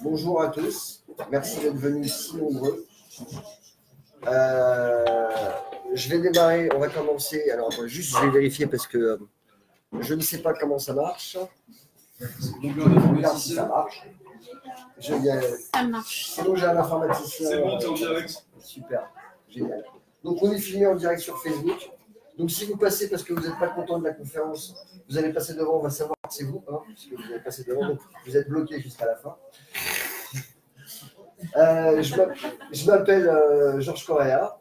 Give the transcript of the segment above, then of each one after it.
Bonjour à tous, merci d'être venus si nombreux. Je vais démarrer, on va commencer. Alors, juste, je vais vérifier parce que je ne sais pas comment ça marche. Donc, on regarde si ça marche. Ça marche. Sinon, j'ai un informaticien. C'est bon, t'es en direct. Super, génial. Donc, on est filmé en direct sur Facebook. Donc, si vous passez parce que vous n'êtes pas content de la conférence, vous allez passer devant, on va savoir que c'est vous, hein, parce que vous allez passer devant, donc vous êtes bloqué jusqu'à la fin. Je m'appelle Georges Correa,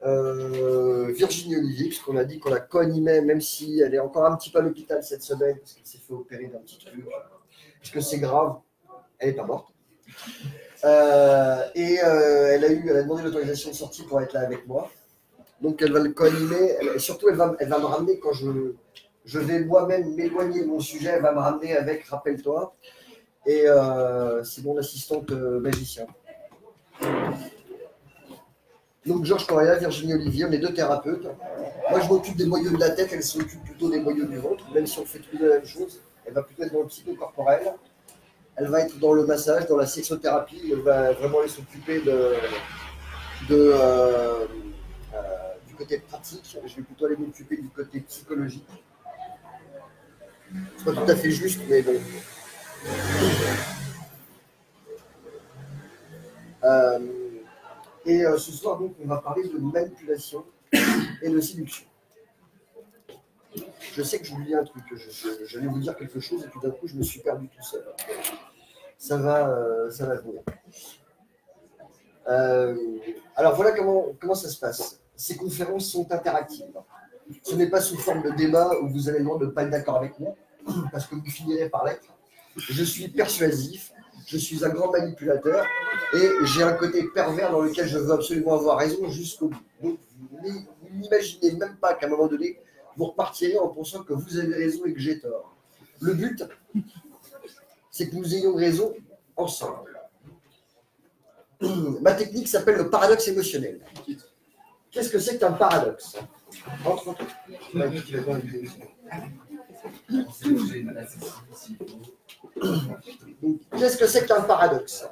Virginie Olivier, puisqu'on a dit qu'on la co-animait, même si elle est encore un petit peu à l'hôpital cette semaine, parce qu'elle s'est fait opérer d'un petit truc, parce que c'est grave, elle n'est pas morte. Elle a demandé l'autorisation de sortie pour être là avec moi. Donc elle va le co-animer, et surtout elle va me ramener quand je vais moi-même m'éloigner de mon sujet, elle va me ramener avec Rappelle-toi. Et c'est mon assistante magicien. Donc Georges Correa, Virginie Olivier, on est deux thérapeutes. Moi je m'occupe des boyaux de la tête, elle s'occupe plutôt des boyaux du ventre, même si on fait tous la même chose. Elle va plutôt être dans le psychocorporel. Elle va être dans le massage, dans la sexothérapie. Elle va vraiment aller s'occuper du côté pratique. Je vais plutôt aller m'occuper du côté psychologique. C'est pas tout à fait juste, mais bon. Ce soir, donc, on va parler de manipulation et de séduction. Je sais que j'oublie un truc, j'allais vous dire quelque chose et tout d'un coup, je me suis perdu tout seul. Ça va venir. Alors voilà comment ça se passe. Ces conférences sont interactives. Ce n'est pas sous forme de débat où vous avez le droit de ne pas être d'accord avec moi, parce que vous finirez par l'être. Je suis persuasif, je suis un grand manipulateur et j'ai un côté pervers dans lequel je veux absolument avoir raison jusqu'au bout. Donc, vous n'imaginez même pas qu'à un moment donné, vous repartirez en pensant que vous avez raison et que j'ai tort. Le but, c'est que nous ayons raison ensemble. Ma technique s'appelle le paradoxe émotionnel. Qu'est-ce que c'est qu'un paradoxe? Entre. Qu'est-ce que c'est qu'un paradoxe?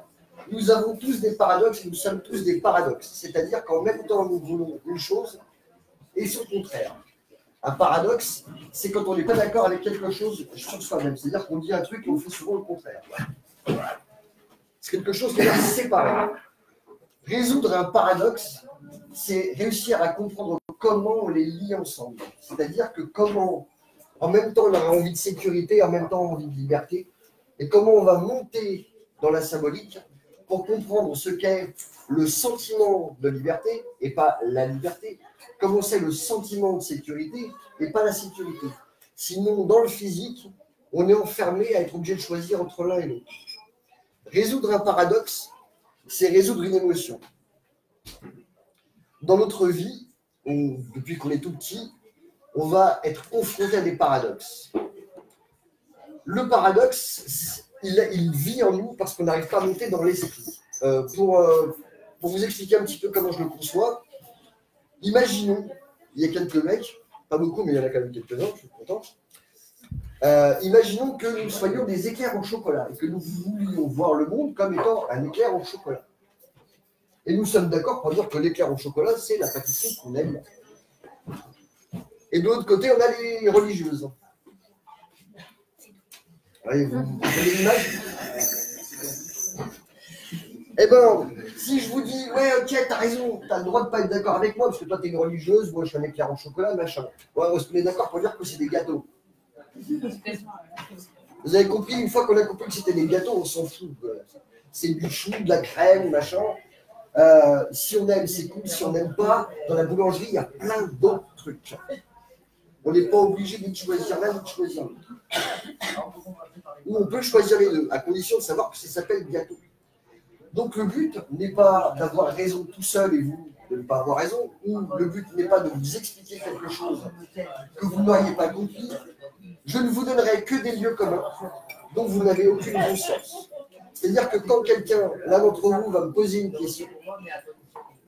Nous avons tous des paradoxes et nous sommes tous des paradoxes. C'est-à-dire qu'en même temps, nous voulons une chose et son contraire. Un paradoxe, c'est quand on n'est pas d'accord avec quelque chose sur soi-même. C'est-à-dire qu'on dit un truc et on fait souvent le contraire. C'est quelque chose qui est séparé. Résoudre un paradoxe, c'est réussir à comprendre comment on les lie ensemble. C'est-à-dire que comment, en même temps, on a envie de sécurité, en même temps, on a envie de liberté, et comment on va monter dans la symbolique pour comprendre ce qu'est le sentiment de liberté et pas la liberté, comment c'est le sentiment de sécurité et pas la sécurité. Sinon, dans le physique, on est enfermé à être obligé de choisir entre l'un et l'autre. Résoudre un paradoxe, c'est résoudre une émotion. Dans notre vie, depuis qu'on est tout petit, on va être confronté à des paradoxes. Le paradoxe, il vit en nous parce qu'on n'arrive pas à monter dans l'esprit. Pour vous expliquer un petit peu comment je le conçois, imaginons, il y a quelques mecs, pas beaucoup, mais il y en a quand même quelques-uns, je suis content. Imaginons que nous soyons des éclairs au chocolat et que nous voulions voir le monde comme étant un éclair au chocolat. Et nous sommes d'accord pour dire que l'éclair au chocolat, c'est la pâtisserie qu'on aime. Et de l'autre côté, on a les religieuses. Allez, vous avez l'image? Eh bien, si je vous dis, ouais, ok, t'as raison, t'as le droit de ne pas être d'accord avec moi, parce que toi, t'es une religieuse, moi, je suis un éclair au chocolat, machin. Ouais, on se met d'accord pour dire que c'est des gâteaux. Vous avez compris, une fois qu'on a compris que c'était des gâteaux, on s'en fout. C'est du chou, de la crème, machin. Si on aime, c'est cool. Si on n'aime pas, dans la boulangerie, il y a plein d'autres trucs. On n'est pas obligé de choisir l'un ou de choisir l'autre. Ou on peut choisir les deux, à condition de savoir que ça s'appelle gâteau. Donc le but n'est pas d'avoir raison tout seul et vous de ne pas avoir raison, ou le but n'est pas de vous expliquer quelque chose que vous n'auriez pas compris. Je ne vous donnerai que des lieux communs dont vous n'avez aucune conscience. C'est-à-dire que quand quelqu'un, l'un d'entre vous, va me poser une question,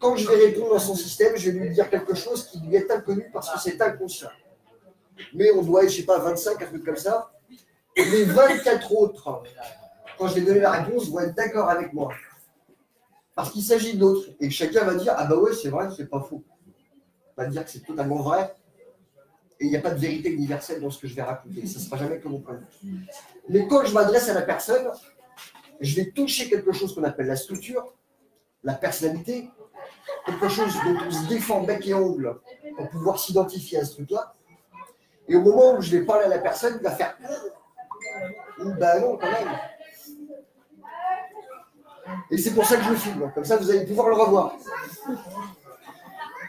quand je vais répondre dans son système, je vais lui dire quelque chose qui lui est inconnu parce que c'est inconscient. mais on doit être, je sais pas, 25, un truc comme ça. Les 24 autres, quand je vais donner la réponse, vont être d'accord avec moi. Parce qu'il s'agit d'autres. Et chacun va dire, ah bah ouais, c'est vrai, c'est pas faux. On va dire que c'est totalement vrai. Et il n'y a pas de vérité universelle dans ce que je vais raconter. Ça ne sera jamais comme mon point de vue. Mais quand je m'adresse à la personne, je vais toucher quelque chose qu'on appelle la structure, la personnalité, quelque chose dont on se défend bec et ongle pour pouvoir s'identifier à ce truc-là. Et au moment où je vais parler à la personne, il va faire bah non, quand même. Et c'est pour ça que je le filme. Comme ça, vous allez pouvoir le revoir.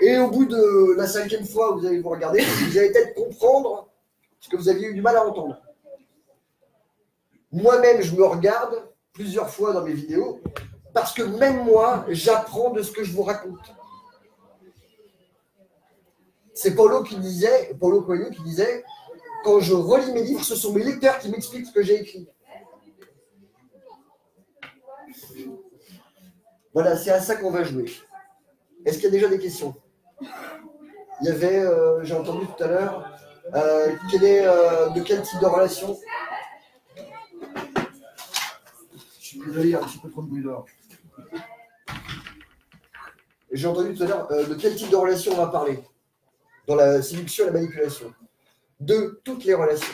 Et au bout de la 5e fois où vous allez vous regarder, vous allez peut-être comprendre ce que vous aviez eu du mal à entendre. Moi-même, je me regarde plusieurs fois dans mes vidéos parce que même moi, j'apprends de ce que je vous raconte. C'est Paulo Coelho qui disait, quand je relis mes livres, ce sont mes lecteurs qui m'expliquent ce que j'ai écrit. Voilà, c'est à ça qu'on va jouer. Est-ce qu'il y a déjà des questions? Il y avait, j'ai entendu tout à l'heure, de quel type de relation? Je suis désolé, il y a un petit peu trop de bruit dehors. J'ai entendu tout à l'heure, de quel type de relation on va parler? Dans la séduction et la manipulation. De toutes les relations.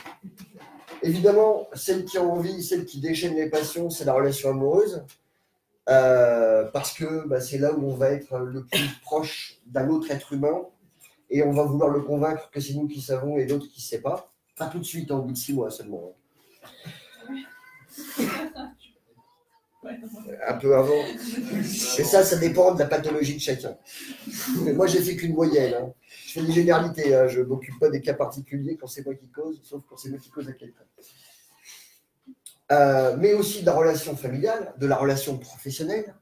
Évidemment, celle qui a envie, celle qui déchaîne les passions, c'est la relation amoureuse. Parce que bah, c'est là où on va être le plus proche d'un autre être humain et on va vouloir le convaincre que c'est nous qui savons et l'autre qui ne sait pas. Pas tout de suite, au bout de 6 mois seulement. Un peu avant. Et ça dépend de la pathologie de chacun. Mais moi, j'ai fait qu'une moyenne. Hein. Je fais des généralités. Hein. Je ne m'occupe pas des cas particuliers quand c'est moi qui cause, sauf quand c'est moi qui cause à quelqu'un. Mais aussi de la relation familiale, de la relation professionnelle.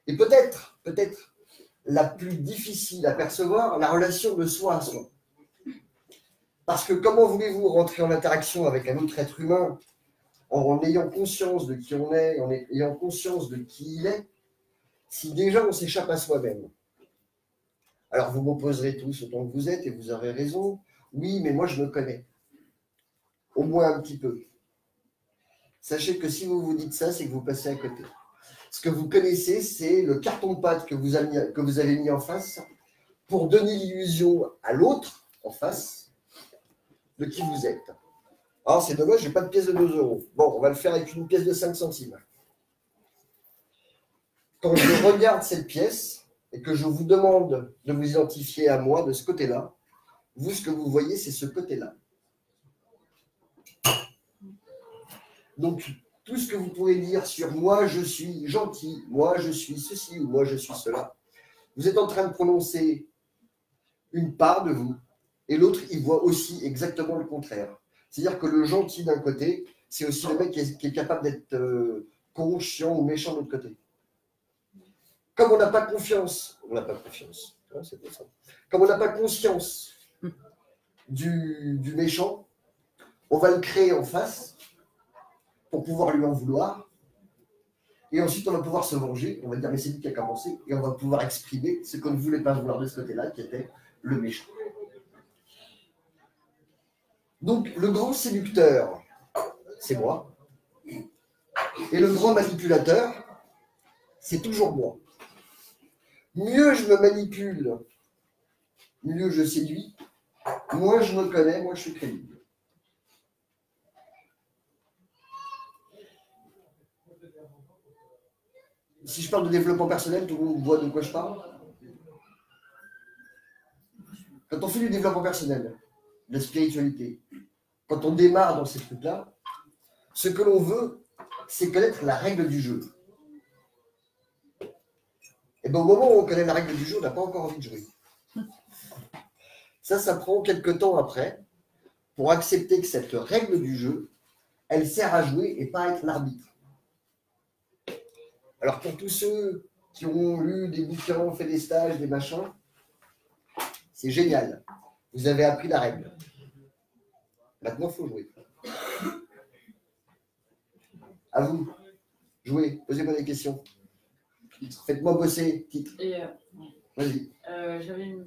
Et peut-être la plus difficile à percevoir, la relation de soi à soi. Parce que comment voulez-vous rentrer en interaction avec un autre être humain en ayant conscience de qui on est, en ayant conscience de qui il est, si déjà on s'échappe à soi-même? Alors vous m'opposerez tous autant que vous êtes et vous aurez raison. Oui, mais moi je me connais. Au moins un petit peu. Sachez que si vous vous dites ça, c'est que vous passez à côté. Ce que vous connaissez, c'est le carton de pâte que vous avez mis en face pour donner l'illusion à l'autre en face de qui vous êtes. Alors c'est dommage, je n'ai pas de pièce de 2 euros. Bon, on va le faire avec une pièce de 5 centimes. Quand je regarde cette pièce et que je vous demande de vous identifier à moi de ce côté-là, vous, ce que vous voyez, c'est ce côté-là. Donc, tout ce que vous pouvez dire sur moi, je suis gentil, moi, je suis ceci ou moi, je suis cela, vous êtes en train de prononcer une part de vous et l'autre, il voit aussi exactement le contraire. C'est-à-dire que le gentil d'un côté, c'est aussi le mec qui est capable d'être conscient ou méchant de l'autre côté. Comme on n'a pas confiance, on n'a pas confiance, hein, c'est pas ça. Comme on n'a pas conscience du méchant, on va le créer en face pour pouvoir lui en vouloir. Et ensuite, on va pouvoir se venger. On va dire, mais c'est lui qui a commencé. Et on va pouvoir exprimer ce qu'on ne voulait pas vouloir de ce côté-là, qui était le méchant. Donc, le grand séducteur, c'est moi. Et le grand manipulateur, c'est toujours moi. Mieux je me manipule, mieux je séduis, moins je me connais, moins je suis crédible. Si je parle de développement personnel, tout le monde voit de quoi je parle. Quand on fait du développement personnel, de la spiritualité, quand on démarre dans ces trucs-là, ce que l'on veut, c'est connaître la règle du jeu. Et bien au moment où on connaît la règle du jeu, on n'a pas encore envie de jouer. Ça prend quelques temps après pour accepter que cette règle du jeu, elle sert à jouer et pas à être l'arbitre. Alors pour tous ceux qui ont lu des bouquins, fait des stages, des machins, c'est génial. Vous avez appris la règle. Maintenant, il faut jouer. À vous. Jouez. Posez-moi des questions. Faites-moi bosser. Titre. Et vas-y. J'avais une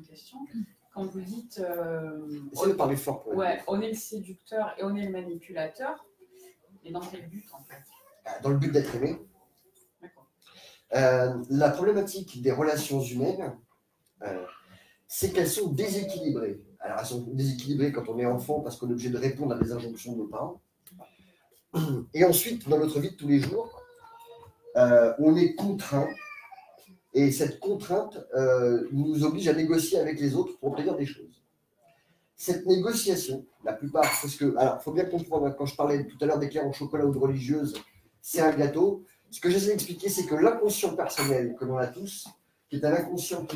question. quand vous dites Essayez de parler fort pour ouais, on est le séducteur et on est le manipulateur, mais dans quel but en fait? dans le but d'être aimé. D'accord. La problématique des relations humaines, c'est qu'elles sont déséquilibrées. Alors, elles sont déséquilibrées quand on est enfant parce qu'on est obligé de répondre à des injonctions de nos parents. Et ensuite, dans notre vie de tous les jours, on est contraint. Et cette contrainte nous oblige à négocier avec les autres pour obtenir des choses. Cette négociation, la plupart, parce que, alors, il faut bien comprendre, quand je parlais tout à l'heure d'éclairs en chocolat ou de religieuse, c'est un gâteau. Ce que j'essaie d'expliquer, c'est que l'inconscient personnel que l'on a tous, qui est un inconscient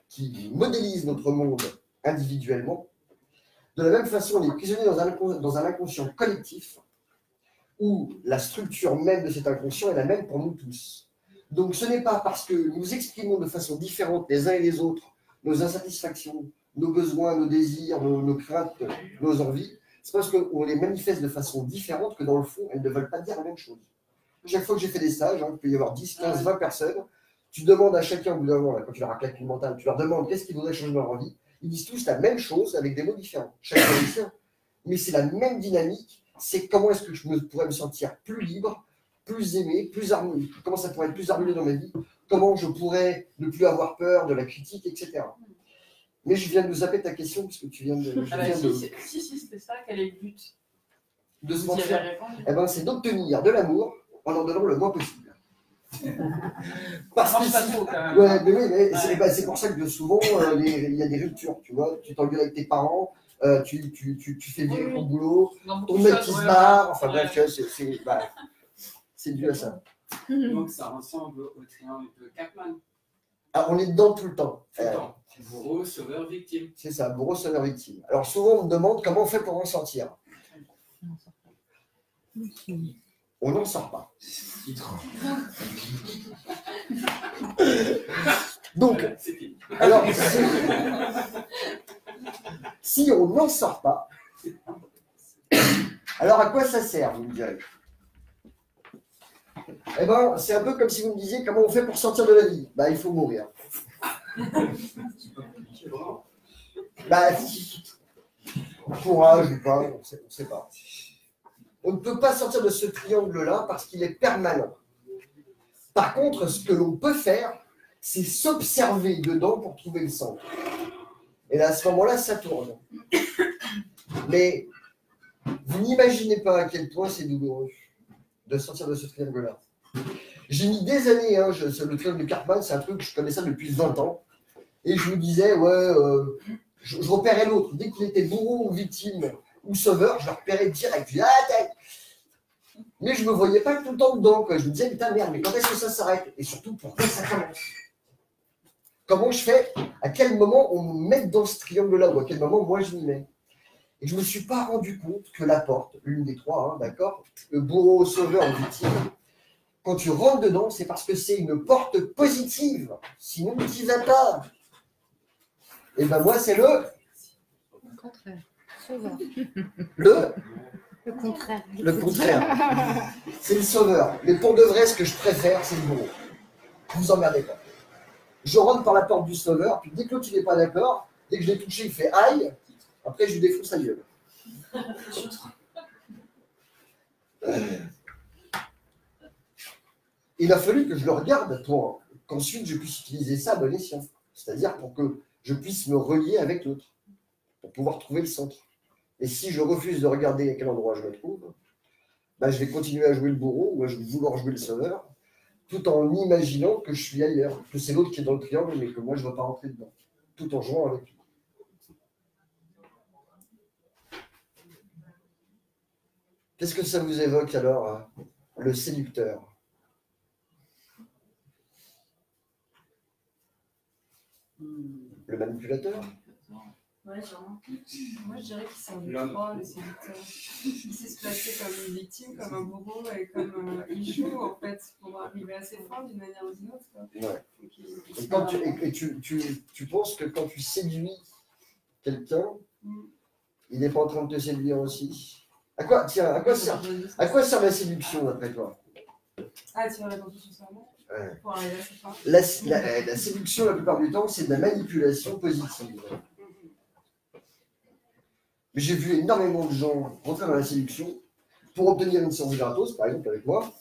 qui modélise notre monde individuellement, de la même façon, on est prisonnier dans un inconscient collectif où la structure même de cet inconscient est la même pour nous tous. Donc ce n'est pas parce que nous exprimons de façon différente les uns et les autres nos insatisfactions, nos besoins, nos désirs, nos craintes, nos envies, c'est parce qu'on les manifeste de façon différente que dans le fond, elles ne veulent pas dire la même chose. Chaque fois que j'ai fait des stages, il peut y avoir 10, 15, 20 personnes, tu demandes à chacun, au bout d'un moment, quand tu leur as calculé mental, tu leur demandes qu'est-ce qu'ils voudraient changer dans leur vie, ils disent tous la même chose avec des mots différents. Chacun le sien. Mais c'est la même dynamique, c'est comment est-ce que je pourrais me sentir plus libre, plus aimé, plus harmonieux, comment ça pourrait être plus harmonieux dans ma vie, comment je pourrais ne plus avoir peur de la critique, etc. Mais je viens de zapper ta question puisque tu viens de. Si, c'était ça, quel est le but de se mentir? Eh ben, c'est d'obtenir de l'amour en en donnant le moins possible. Parce que pas trop, quand même. Ouais, mais oui, mais c'est pour ça que souvent il y a des ruptures, tu vois. Tu t'engueules avec tes parents, tu fais virer ton boulot, ton mec qui se barre, enfin bref, c'est dû à ça. Donc ça ressemble au triangle de Kaplan. Ah, on est dedans tout le temps. Bourreau, sauveur, victime. C'est ça, bourreau, sauveur, victime. Alors souvent on me demande comment on fait pour en sortir. On n'en sort pas. Donc, alors, si on n'en sort pas, alors à quoi ça sert, vous me direz? Eh bien, c'est un peu comme si vous me disiez comment on fait pour sortir de la vie. Bah, il faut mourir. Bah, courage ou pas, on ne sait pas. On ne peut pas sortir de ce triangle-là parce qu'il est permanent. Par contre, ce que l'on peut faire, c'est s'observer dedans pour trouver le centre. Et là, à ce moment-là, ça tourne. Mais vous n'imaginez pas à quel point c'est douloureux de sortir de ce triangle-là. J'ai mis des années, le triangle de Karpman, c'est un truc que je connaissais depuis 20 ans. Et je me disais, je repérais l'autre. Dès qu'il était bourreau ou victime ou sauveur, je le repérais direct. Je dis, mais je ne me voyais pas tout le temps dedans. Quoi. Je me disais, putain, merde, mais quand est-ce que ça s'arrête? Et surtout, pourquoi ça commence? Comment je fais? À quel moment on me met dans ce triangle-là? Ou à quel moment, moi, je m'y mets? Et je ne me suis pas rendu compte que la porte, l'une des trois, d'accord, le bourreau, sauveur ou victime, quand tu rentres dedans, c'est parce que c'est une porte positive. Sinon, tu n'y vas pas. Et ben moi, c'est le contraire. Sauveur. Le contraire. Le contraire. C'est le sauveur. Mais pour de vrai, ce que je préfère, c'est le bourreau. Vous emmerdez pas. Je rentre par la porte du sauveur, puis dès que l'autre il n'est pas d'accord, dès que je l'ai touché, il fait aïe. Après, je lui défonce sa gueule. Il a fallu que je le regarde pour qu'ensuite je puisse utiliser ça à bon escient. C'est-à-dire pour que je puisse me relier avec l'autre, pour pouvoir trouver le centre. Et si je refuse de regarder à quel endroit je me trouve, je vais continuer à jouer le bourreau ou je vais vouloir jouer le sauveur, tout en imaginant que je suis ailleurs, que c'est l'autre qui est dans le triangle, mais que moi je ne veux pas rentrer dedans, tout en jouant avec lui. Qu'est-ce que ça vous évoque alors, le séducteur? Le manipulateur? Ouais, sûrement. Moi, je dirais qu'ils sont les trois, le séducteur. Il sait se placer comme une victime, comme un bourreau, et comme il joue, en fait, pour arriver à ses fins d'une manière ou d'une autre. Ouais. Tu penses que quand tu séduis quelqu'un, il n'est pas en train de te séduire aussi? À quoi sert la séduction, d'après toi? Attirer l'attention sur soi-même. Ouais. Pour arriver à ses fins. La séduction, la plupart du temps, c'est de la manipulation positive. Mais j'ai vu énormément de gens rentrer dans la séduction pour obtenir une séance gratos, par exemple avec moi.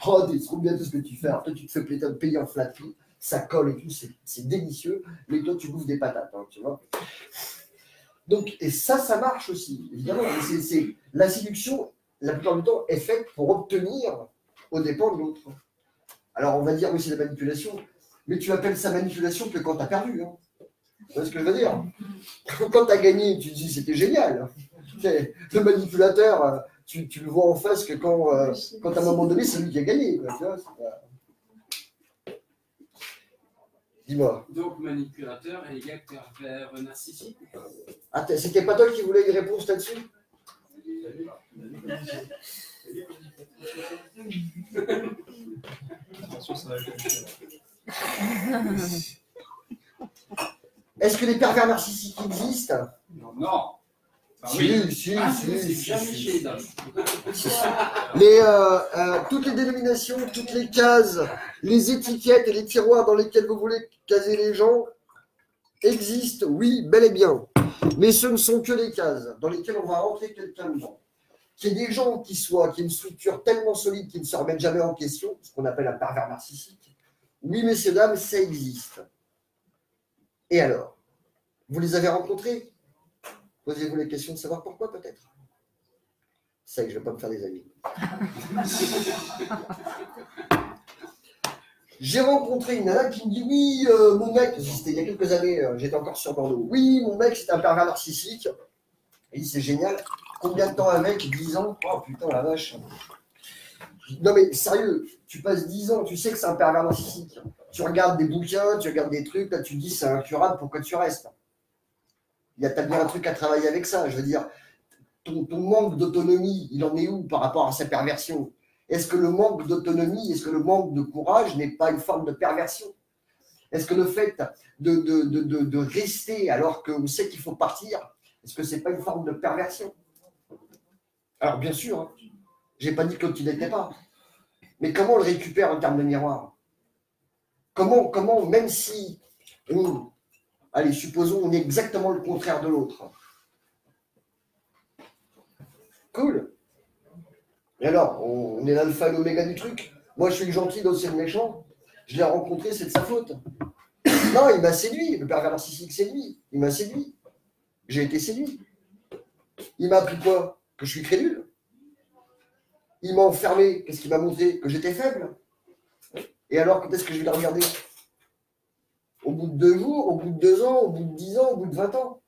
Oh, c'est trop bien tout ce que tu fais. Alors, toi, tu te fais payer en flat fee, ça colle et tout, c'est délicieux. Mais toi, tu bouffes des patates, hein, tu vois. Donc, et ça marche aussi, évidemment. La séduction, la plupart du temps, est faite pour obtenir aux dépens de l'autre. Alors, on va dire, oui, c'est la manipulation, mais tu appelles ça manipulation que quand tu as perdu. Hein. Tu vois ce que je veux dire? Quand tu as gagné, tu te dis c'était génial. Le manipulateur, tu le vois en face que quand à un moment donné, c'est lui qui a gagné. Quoi, tu vois, dis-moi. Donc, manipulateur est égal pervers narcissique. Ah, c'était pas toi qui voulais une réponse là-dessus? Est-ce que les pervers narcissiques existent? Non. Si, Oui. si. Toutes les dénominations, toutes les cases, les étiquettes et les tiroirs dans lesquels vous voulez caser les gens existent, oui, bel et bien. Mais ce ne sont que des cases dans lesquelles on va rentrer quelqu'un dedans. Qu'il y ait des gens qui aient une structure tellement solide qu'ils ne se remettent jamais en question, ce qu'on appelle un pervers narcissique. Oui, messieurs, dames, ça existe. Et alors? Vous les avez rencontrés? Posez-vous les questions de savoir pourquoi, peut-être. C'est que je ne vais pas me faire des amis. J'ai rencontré une nana qui me dit oui, mon mec, c'était il y a quelques années, j'étais encore sur Bordeaux. Oui, mon mec, c'est un pervers narcissique. Et il dit c'est génial. Combien de temps avec? 10 ans. Oh putain, la vache. Non mais sérieux, tu passes 10 ans, tu sais que c'est un pervers narcissique. Tu regardes des bouquins, tu regardes des trucs, là tu te dis c'est incurable, pourquoi tu restes? Il y a bien un truc à travailler avec ça. Je veux dire, ton manque d'autonomie, il en est où par rapport à sa perversion? Est-ce que le manque d'autonomie, est-ce que le manque de courage n'est pas une forme de perversion? Est-ce que le fait de rester alors qu'on sait qu'il faut partir, est-ce que ce n'est pas une forme de perversion? Alors bien sûr, hein, je n'ai pas dit que l'autre il n'était pas. Mais comment on le récupère en termes de miroir? Comment, même si, allez, supposons on est exactement le contraire de l'autre. Cool. Et alors, on est l'alpha et l'oméga du truc. Moi, je suis le gentil, l'autre c'est le méchant. Je l'ai rencontré, c'est de sa faute. Non, il m'a séduit. Le pervers narcissique, c'est lui. Il m'a séduit. J'ai été séduit. Il m'a appris quoi? Que je suis crédule. Il m'a enfermé. Qu'est-ce qu'il m'a montré? Que j'étais faible. Et alors, quand est-ce que je vais le regarder? Au bout de 2 jours, au bout de 2 ans, au bout de 10 ans, au bout de 20 ans.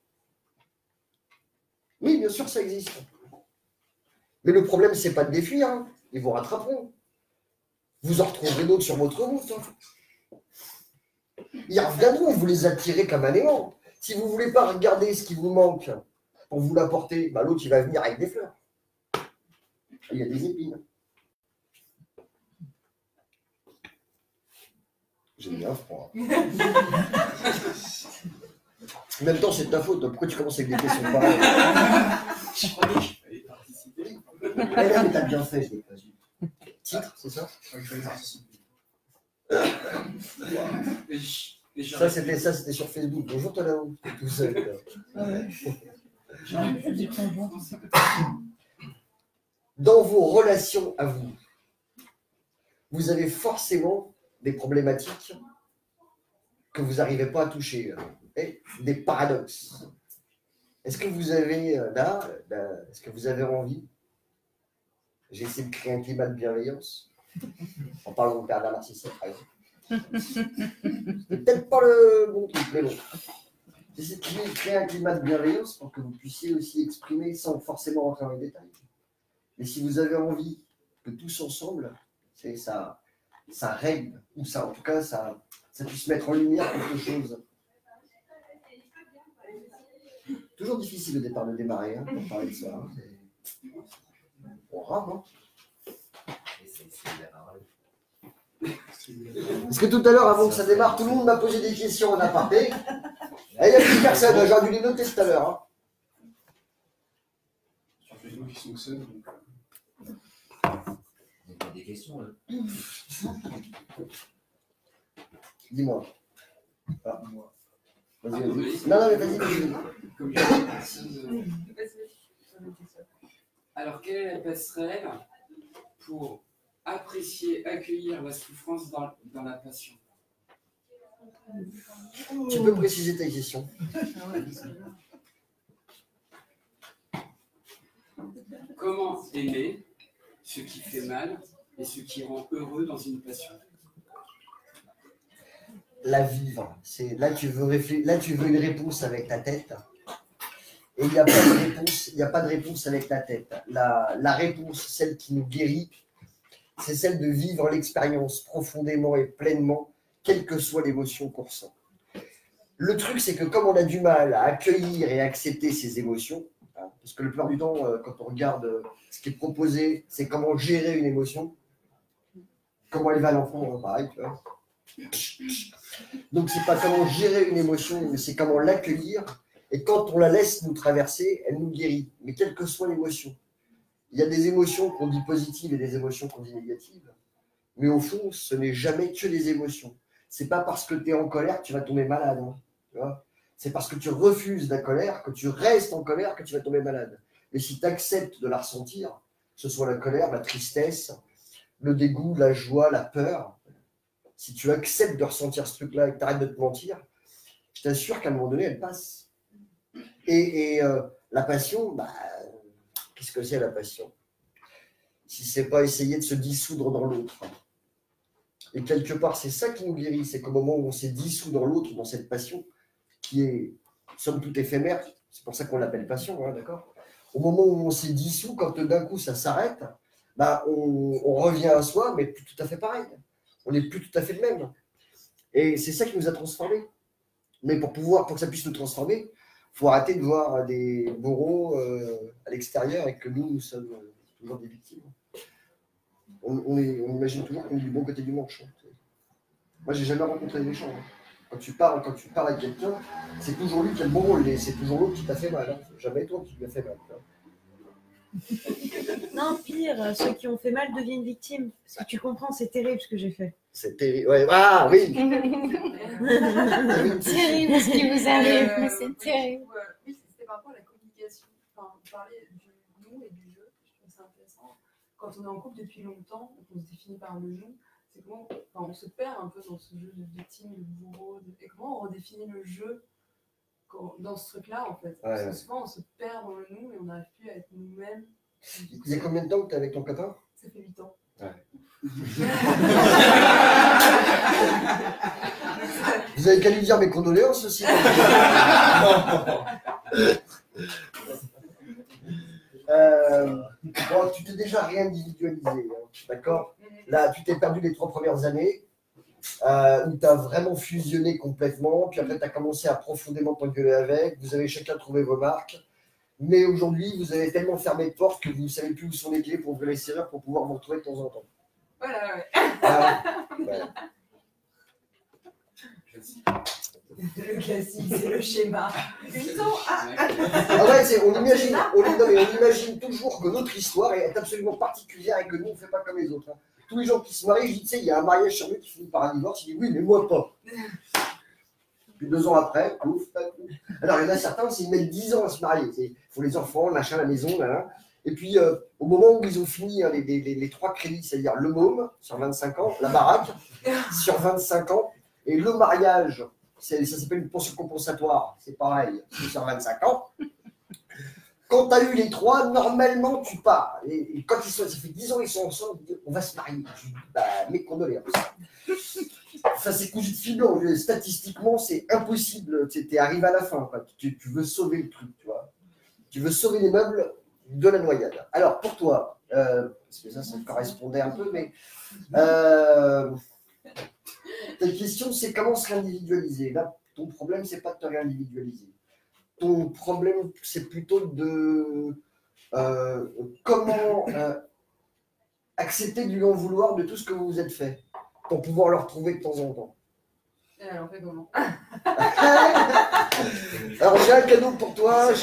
Oui, bien sûr, ça existe. Mais le problème, c'est pas de les fuir. Hein. Ils vous rattraperont. Vous en retrouverez d'autres sur votre route. Hein. Ils reviendront, vous les attirez comme un aimant. Si vous ne voulez pas regarder ce qui vous manque pour vous l'apporter, bah, l'autre, il va venir avec des fleurs. Il y a des épines. J'ai bien froid. En même temps, c'est de ta faute. Pourquoi tu commences avec des questions pareilles? Je croyais qu'il fallait participer. Eh là, mais t'as bien fait. Titre, c'est ça? Ça, c'était sur Facebook. Bonjour, toi là-haut. Tout seul. Dans vos relations à vous, vous avez forcément des problématiques que vous n'arrivez pas à toucher, des paradoxes. Est-ce que vous avez est-ce que vous avez envie? J'ai essayé de créer un climat de bienveillance en parlant de pervers narcissique, par exemple. C'est peut-être pas le bon truc, mais bon. J'essaie de créer un climat de bienveillance pour que vous puissiez aussi exprimer sans forcément rentrer dans les détails. Mais si vous avez envie que tous ensemble, ça règle, ou ça, en tout cas, ça puisse mettre en lumière quelque chose. Toujours difficile au départ de démarrer, hein, pour parler de ça. Hein. Bon, rare, hein. Parce que tout à l'heure, avant que ça démarre, tout le monde m'a posé des questions en aparté. Et il n'y a plus personne, j'ai dû les noter tout à l'heure. Hein. Sur Facebook, ils sont seuls. Donc... Il y a des questions là. Dis-moi. Ah. Vas-y, vas-y. Non, mais vas-y, vas-y. Comme je dis, personne, Alors, quelle est la passerelle pour apprécier, accueillir la souffrance dans la passion? Tu peux préciser ta question? Comment aimer ce qui fait mal et ce qui rend heureux dans une passion? La vivre. Là, tu veux une réponse avec ta tête. Et il n'y a pas de réponse, il n'y a pas de réponse avec ta tête. La réponse, celle qui nous guérit, c'est celle de vivre l'expérience profondément et pleinement, quelle que soit l'émotion qu'on ressent. Le truc, c'est que comme on a du mal à accueillir et accepter ces émotions, hein, parce que le plupart du temps, quand on regarde ce qui est proposé, c'est comment gérer une émotion, comment elle va à l'enfant, pareil, tu vois. Donc, c'est pas comment gérer une émotion, mais c'est comment l'accueillir. Et quand on la laisse nous traverser, elle nous guérit. Mais quelle que soit l'émotion. Il y a des émotions qu'on dit positives et des émotions qu'on dit négatives. Mais au fond, ce n'est jamais que des émotions. C'est pas parce que tu es en colère que tu vas tomber malade. Hein, tu vois, c'est parce que tu refuses la colère, que tu restes en colère, que tu vas tomber malade. Mais si tu acceptes de la ressentir, que ce soit la colère, la tristesse, le dégoût, la joie, la peur, si tu acceptes de ressentir ce truc-là et que tu arrêtes de te mentir, je t'assure qu'à un moment donné, elle passe. Et la passion, bah, qu'est-ce que c'est la passion? Si c'est pas essayer de se dissoudre dans l'autre. Et quelque part, c'est ça qui nous guérit, c'est qu'au moment où on s'est dissous dans l'autre, dans cette passion, qui est, somme toute, éphémère, c'est pour ça qu'on l'appelle passion, hein, d'accord? Au moment où on s'est dissous, quand d'un coup ça s'arrête, bah, on revient à soi, mais plus tout à fait pareil. On n'est plus tout à fait le même. Et c'est ça qui nous a transformés. Mais pour que ça puisse nous transformer, il faut arrêter de voir des bourreaux à l'extérieur et que nous sommes toujours des victimes. On imagine toujours qu'on est du bon côté du manche. Hein. Moi, j'ai jamais rencontré des méchants. Hein. Quand tu parles à quelqu'un, c'est toujours lui qui a le bon rôle, et c'est toujours l'autre qui t'a fait mal. Hein. C'est jamais toi qui lui a fait mal. Non, pire, ceux qui ont fait mal deviennent victimes. Parce que tu comprends, c'est terrible ce que j'ai fait. C'est terrible. Ouais. Ah oui. Terrible ce qui vous arrive, mais c'est terrible. Oui, c'était par rapport à la communication. Enfin, vous parlez du nous et du je. Je trouve ça intéressant. Quand on est en couple depuis longtemps, on se définit par le nous. C'est comment on se perd un peu dans ce jeu de victime et de bourreau. Et comment on redéfinit le jeu dans ce truc-là, en fait. Parce que souvent, on se perd dans le nous et on n'arrive plus à être nous-mêmes. Il y a combien de temps que tu es avec ton copain? Ça fait 8 ans. Ouais. Vous avez qu'à lui dire mes condoléances aussi. Bon, tu t'es déjà réindividualisé, hein, d'accord? Là, tu t'es perdu les 3 premières années, où tu as vraiment fusionné complètement, puis après tu as commencé à profondément t'engueuler avec, vous avez chacun trouvé vos marques, mais aujourd'hui, vous avez tellement fermé de portes que vous ne savez plus où sont les clés pour ouvrir les serrures pour pouvoir vous retrouver de temps en temps. Voilà, ouais. Voilà. Le classique, c'est le schéma. 8 ans, Ah ouais, on imagine toujours que notre histoire est absolument particulière et que nous, on ne fait pas comme les autres. Hein. Tous les gens qui se marient, je dis, tu sais, il y a un mariage sur eux qui finit par un divorce, il dit oui, mais moi pas. Puis 2 ans après, ouf. Alors, il y en a certains, ils mettent 10 ans à se marier. Il faut les enfants, machin, la maison, là. Et puis, au moment où ils ont fini hein, les 3 crédits, c'est-à-dire le môme, sur 25 ans, la baraque, sur 25 ans, et le mariage, ça s'appelle une pension compensatoire, c'est pareil, c'est sur 25 ans. Quand tu as eu les 3, normalement, tu pars. Et quand ça fait 10 ans qu'ils sont ensemble, on va se marier. Je dis, bah, mes condoléances. Ça, c'est cousu de fil blanc. Statistiquement, c'est impossible. Tu es arrivé à la fin. Tu veux sauver le truc, tu vois. Tu veux sauver les meubles de la noyade. Alors, pour toi, parce que ça correspondait un peu, mais ta question, c'est comment se réindividualiser. Là, ton problème, c'est pas de te réindividualiser. Ton problème, c'est plutôt de comment accepter de lui en vouloir de tout ce que vous vous êtes fait pour pouvoir le retrouver de temps en temps. Et alors, on fait comment? Alors, j'ai un cadeau pour toi.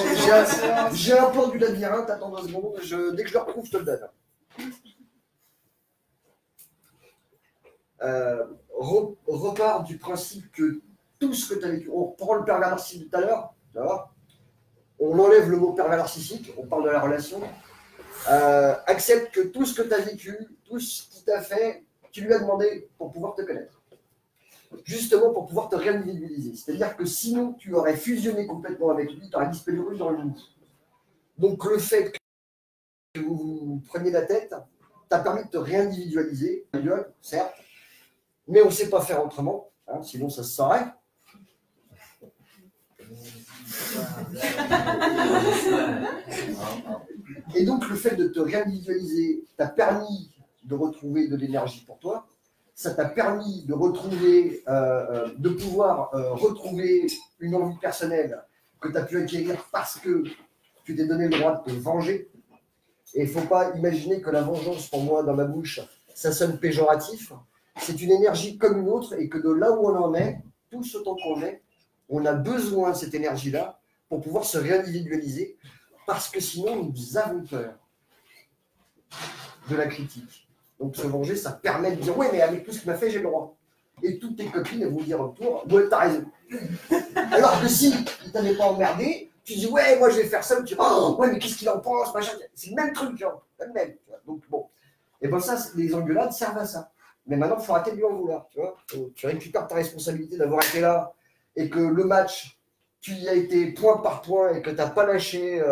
J'ai un plan du labyrinthe. Attends 2 secondes. Dès que je le retrouve, je te le donne. Repars du principe que tout ce que tu as vécu. On reprend le pervers narcissique tout à l'heure, on enlève le mot pervers narcissique, on parle de la relation. Accepte que tout ce que tu as vécu, tout ce qui t'a fait, tu lui as demandé pour pouvoir te connaître. Justement pour pouvoir te réindividualiser. C'est-à-dire que sinon, tu aurais fusionné complètement avec lui, tu aurais disparu dans le monde. Donc le fait que vous vous preniez la tête t'a permis de te réindividualiser, certes, mais on ne sait pas faire autrement, hein, sinon ça se saurait. Et donc le fait de te réindividualiser t'a permis de retrouver de l'énergie pour toi, ça t'a permis de retrouver, de pouvoir retrouver une envie personnelle que tu as pu acquérir parce que tu t'es donné le droit de te venger. Et il ne faut pas imaginer que la vengeance, pour moi, dans ma bouche, ça sonne péjoratif. C'est une énergie comme une autre et que de là où on en est, tous autant qu'on est, on a besoin de cette énergie-là pour pouvoir se réindividualiser parce que sinon, nous avons peur de la critique. Donc se venger, ça permet de dire « Ouais, mais avec tout ce qu'il m'a fait, j'ai le droit. » Et toutes tes copines, elles vont dire autour « Ouais, t'as raison. » Alors que si il ne t'avait pas emmerdé, tu dis « Ouais, moi je vais faire ça. » Tu dis « Oh, ouais, mais qu'est-ce qu'il en pense machin. » C'est le même truc, genre. Le même. Tu vois. Donc bon. Et bien ça, les engueulades servent à ça. Mais maintenant, il faut arrêter de lui en vouloir. Tu vois. Tu récupères ta responsabilité d'avoir été là et que le match, tu y as été point par point et que tu n'as pas lâché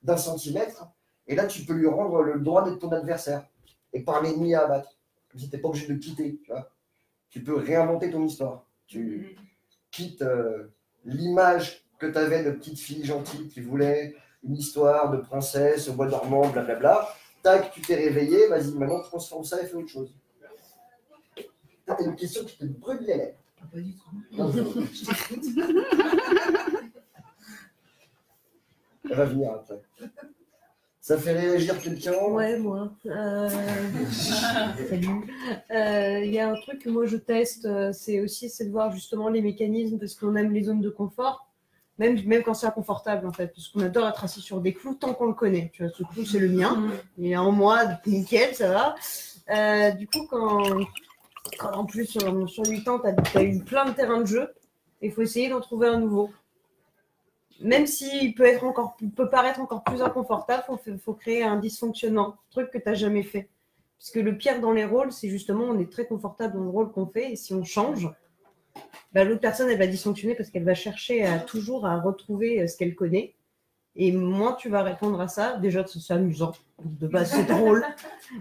d'un centimètre. Et là, tu peux lui rendre le droit d'être ton adversaire et pas un ennemi à abattre. Comme si tu n'es pas obligé de le quitter. Tu vois. Tu peux réinventer ton histoire. Tu quittes l'image que tu avais de petite fille gentille qui voulait une histoire de princesse au bois dormant, blablabla. Tac, tu t'es réveillé, vas-y, maintenant transforme ça et fais autre chose. T'as une question qui te brûle les lèvres. Pas du tout. Elle va venir après. Ça fait réagir quelqu'un? Ouais, moi. Salut. Il y a un truc que moi je teste, c'est de voir justement les mécanismes parce qu'on aime les zones de confort, même quand c'est inconfortable en fait, parce qu'on adore être assis sur des clous tant qu'on le connaît. Tu vois, ce clou c'est le mien, il est en moi, nickel, ça va. Du coup, quand en plus sur 8 ans, tu as eu plein de terrains de jeu, il faut essayer d'en trouver un nouveau. Même s'il peut paraître encore plus inconfortable, il faut créer un dysfonctionnement, truc que tu n'as jamais fait. Parce que le pire dans les rôles, c'est justement on est très confortable dans le rôle qu'on fait, et si on change, bah, l'autre personne, elle va dysfonctionner parce qu'elle va chercher toujours à retrouver ce qu'elle connaît. Et moins tu vas répondre à ça, déjà c'est amusant, de base c'est drôle,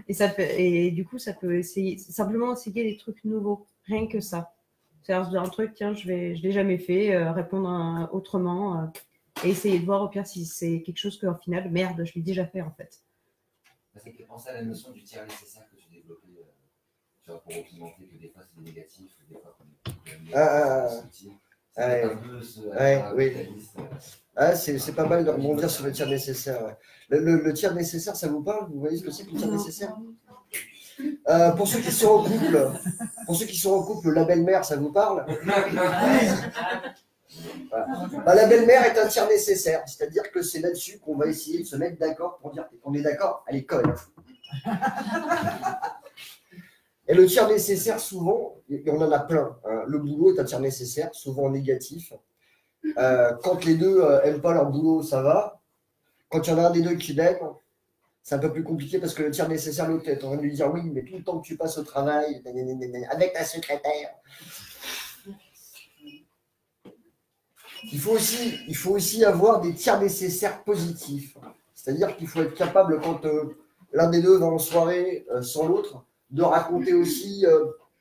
et du coup ça peut simplement essayer des trucs nouveaux, rien que ça. C'est-à-dire un truc, tiens, je l'ai jamais fait, répondre autrement, et essayer de voir au pire si c'est quelque chose qu'en final, merde, je l'ai déjà fait en fait. Ça fait penser à la notion du tiers nécessaire que tu développais, pour représenter que des fois c'est des négatifs, des fois c'est pas mal de rebondir sur le tiers nécessaire. Ouais. Le tiers nécessaire, ça vous parle? Vous voyez ce que c'est que le tiers nécessaire? Pour ceux qui sont en couple, la belle-mère, ça vous parle? Bah, la belle-mère est un tiers nécessaire, c'est-à-dire que c'est là-dessus qu'on va essayer de se mettre d'accord pour dire qu'on est d'accord à l'école. Et le tiers nécessaire, souvent, et on en a plein, hein, le boulot est un tiers nécessaire, souvent négatif. Quand les deux n'aiment pas leur boulot, ça va. Quand il y en a un des deux qui l'aime, c'est un peu plus compliqué parce que le tiers nécessaire, l'autre est en train de lui dire oui, mais tout le temps que tu passes au travail, avec ta secrétaire. Il faut aussi avoir des tiers nécessaires positifs. C'est-à-dire qu'il faut être capable, quand l'un des deux va en soirée sans l'autre, de raconter aussi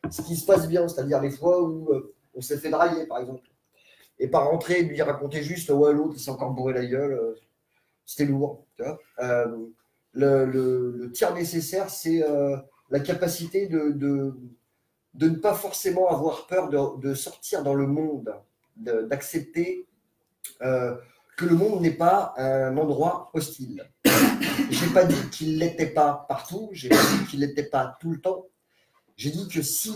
ce qui se passe bien. C'est-à-dire les fois où on s'est fait draguer, par exemple. Et pas rentrer et lui raconter juste ouais, l'autre, il s'est encore bourré la gueule. C'était lourd. Tu vois le tiers nécessaire, c'est la capacité de ne pas forcément avoir peur de sortir dans le monde, d'accepter que le monde n'est pas un endroit hostile. Je n'ai pas dit qu'il ne l'était pas partout, je n'ai pas dit qu'il ne l'était pas tout le temps. J'ai dit que si,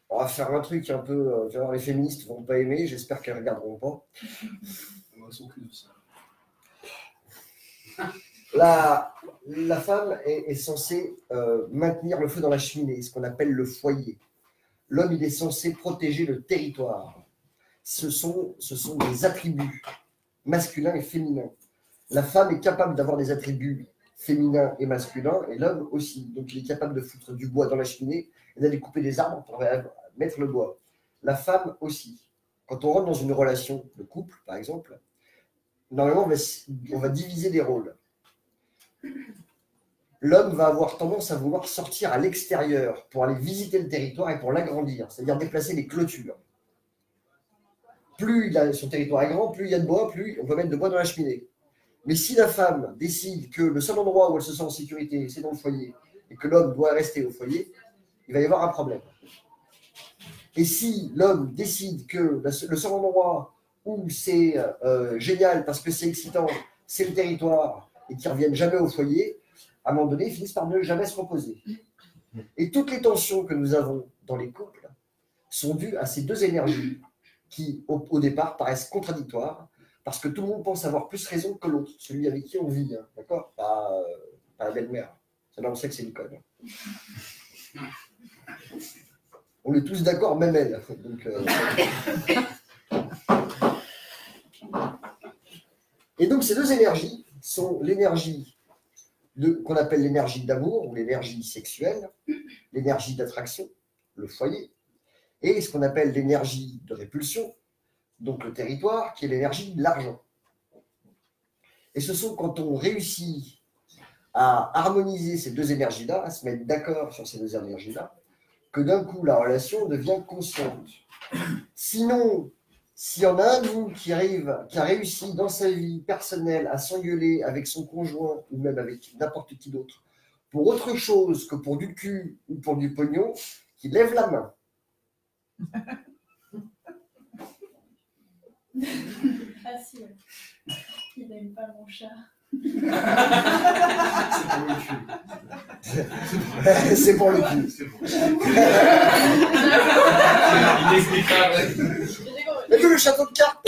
on va faire un truc un peu, les féministes ne vont pas aimer, j'espère qu'elles ne regarderont pas. La femme est censée maintenir le feu dans la cheminée, ce qu'on appelle le foyer. l'homme, il est censé protéger le territoire. Ce sont des attributs masculins et féminins. La femme est capable d'avoir des attributs féminins et masculins, et l'homme aussi. Donc, il est capable de foutre du bois dans la cheminée et d'aller couper des arbres pour mettre le bois. La femme aussi. Quand on rentre dans une relation de couple, par exemple, normalement, on va diviser les rôles. L'homme va avoir tendance à vouloir sortir à l'extérieur pour aller visiter le territoire et pour l'agrandir, c'est-à-dire déplacer les clôtures. Plus son territoire est grand, plus il y a de bois, plus on peut mettre de bois dans la cheminée. Mais si la femme décide que le seul endroit où elle se sent en sécurité, c'est dans le foyer, et que l'homme doit rester au foyer, il va y avoir un problème. Et si l'homme décide que le seul endroit où c'est génial parce que c'est excitant, c'est le territoire, et qu'ils ne reviennent jamais au foyer, à un moment donné, ils finissent par ne jamais se reposer. Et toutes les tensions que nous avons dans les couples sont dues à ces deux énergies qui, au départ, paraissent contradictoires, parce que tout le monde pense avoir plus raison que l'autre, celui avec qui on vit, hein, d'accord, pas la belle-mère. Là, on sait que c'est une conne. On est tous d'accord, même elle. Donc, Et donc, ces deux énergies sont l'énergie qu'on appelle l'énergie d'amour ou l'énergie sexuelle, l'énergie d'attraction, le foyer, et ce qu'on appelle l'énergie de répulsion, donc le territoire, qui est l'énergie de l'argent. Et ce sont quand on réussit à harmoniser ces deux énergies-là, à se mettre d'accord sur ces deux énergies-là, que d'un coup, la relation devient consciente. Sinon, s'il y en a un de vous qui a réussi dans sa vie personnelle à s'engueuler avec son conjoint ou même avec n'importe qui d'autre pour autre chose que pour du cul ou pour du pognon, qu'il lève la main. Ah si, il n'aime pas mon chat. C'est pour le cul. C'est pour Mais vu le château de cartes.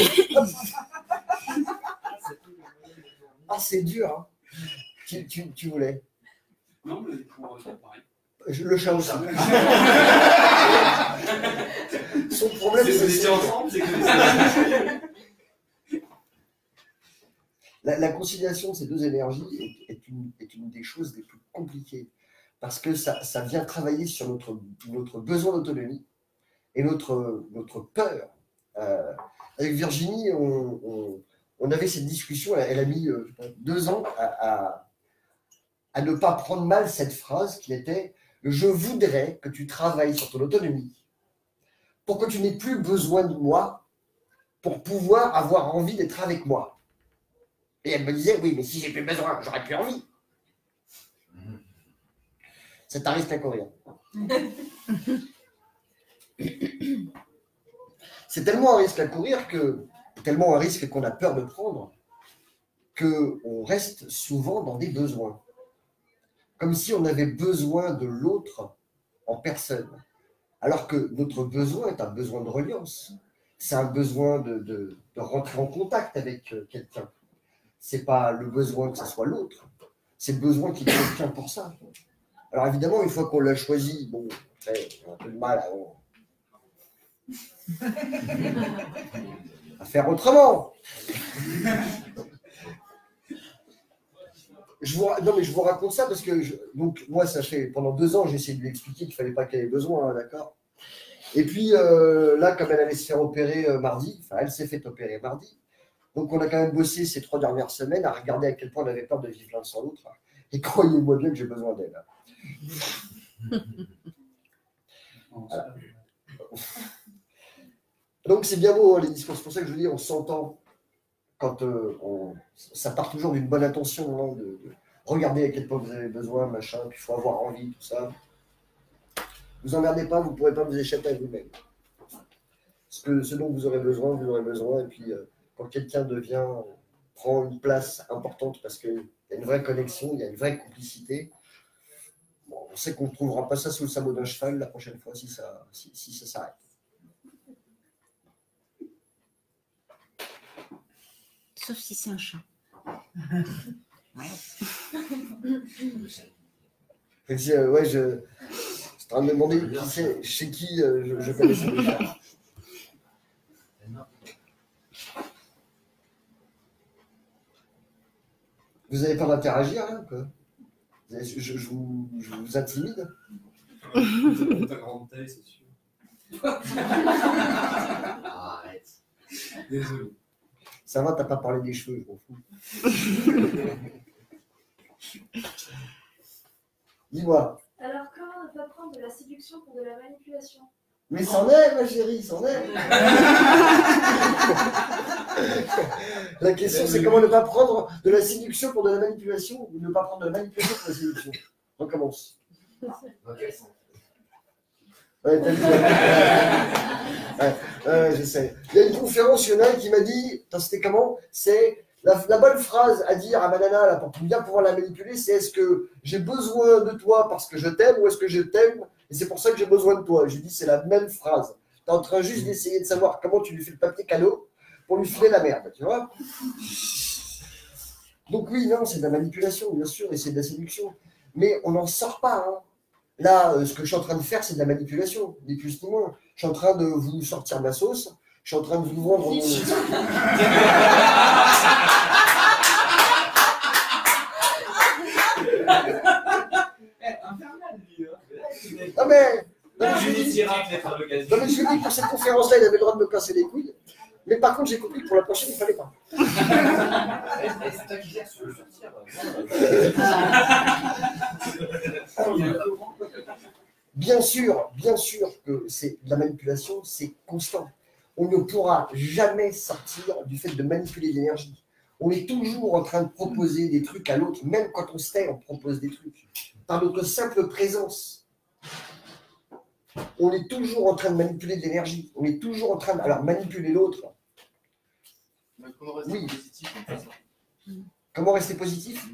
Ah, c'est dur, hein. Tu voulais. Non, mais pour pareil. Le chat aussi. Son problème, C'est que vous étiez ensemble, c'est que la conciliation de ces deux énergies est une des choses les plus compliquées. Parce que ça vient travailler sur notre besoin d'autonomie et notre peur. Avec Virginie, on avait cette discussion, elle a mis 2 ans à ne pas prendre mal cette phrase qui était « Je voudrais que tu travailles sur ton autonomie pour que tu n'aies plus besoin de moi pour pouvoir avoir envie d'être avec moi. » Et elle me disait « Oui, mais si j'ai plus besoin, j'aurais plus envie. » C'est un risque à courir. C'est tellement un risque à courir tellement un risque qu'on a peur de prendre, qu'on reste souvent dans des besoins. Comme si on avait besoin de l'autre en personne. Alors que notre besoin est un besoin de reliance. C'est un besoin de rentrer en contact avec quelqu'un. C'est pas le besoin que ce soit l'autre, c'est le besoin qu'il y ait quelqu'un pour ça. Alors évidemment, une fois qu'on l'a choisi, bon, après, on a un peu de mal à faire autrement. Non, mais je vous raconte ça parce que donc moi, ça fait pendant 2 ans, j'ai essayé de lui expliquer qu'il ne fallait pas qu'elle ait besoin, hein, d'accord. Et puis là, comme elle allait se faire opérer mardi, enfin, elle s'est fait opérer mardi. Donc, on a quand même bossé ces 3 dernières semaines à regarder à quel point on avait peur de vivre l'un sans l'autre. Et croyez-moi bien que j'ai besoin d'elle. Voilà. Donc, c'est bien beau, hein, les discours. C'est pour ça que je vous dis, on s'entend quand ça part toujours d'une bonne intention, hein, de regarder à quel point vous avez besoin, machin, puis il faut avoir envie, tout ça. Vous emmerdez pas, vous ne pourrez pas vous échapper à vous-même. Ce dont vous aurez besoin, et puis quand quelqu'un prend une place importante parce qu'il y a une vraie connexion, il y a une vraie complicité, bon, on sait qu'on ne trouvera pas ça sous le sabot d'un cheval la prochaine fois si ça s'arrête. Sauf si c'est un chat. Ouais, en train de me demander qui c'est, chez qui je connais ça déjà. Vous n'avez pas d'interagir, hein, quoi. Je vous intimide. Ta grande taille, c'est sûr. Arrête. Désolé. Ça va, t'as pas parlé des cheveux, je m'en fous. Dis-moi. Alors, comment ne pas prendre de la séduction pour de la manipulation? Mais c'en est, ma chérie, c'en est. La question, c'est comment ne pas prendre de la séduction pour de la manipulation ou ne pas prendre de la manipulation pour la séduction. On commence. Ouais, t'as vu, j'essaie. Il y a une conférence, il y en a un qui m'a dit, c'était comment? C'est la bonne phrase à dire à ma nana là, pour bien pouvoir la manipuler, c'est est-ce que j'ai besoin de toi parce que je t'aime ou est-ce que je t'aime et c'est pour ça que j'ai besoin de toi. Je lui dis c'est la même phrase. Tu es en train juste d'essayer de savoir comment tu lui fais le papier cadeau pour lui filer la merde, tu vois. Donc oui, non, c'est de la manipulation, bien sûr, et c'est de la séduction. Mais on n'en sort pas, hein. Là, ce que je suis en train de faire, c'est de la manipulation, ni plus ni moins. Je suis en train de vous sortir de la sauce, je suis en train de vous vendre mon... Non mais je lui dis que pour cette conférence-là, il avait le droit de me casser les couilles. Mais par contre, j'ai compris que pour la prochaine, il ne fallait pas. C'est toi qui gères sur le sortir. Bien sûr que c'est de la manipulation, c'est constant. On ne pourra jamais sortir du fait de manipuler l'énergie. On est toujours en train de proposer des trucs à l'autre, même quand on se tait, on propose des trucs. Par notre simple présence. On est toujours en train de manipuler de l'énergie. On est toujours en train de manipuler l'autre. Comment rester positif en fait. Comment rester positif?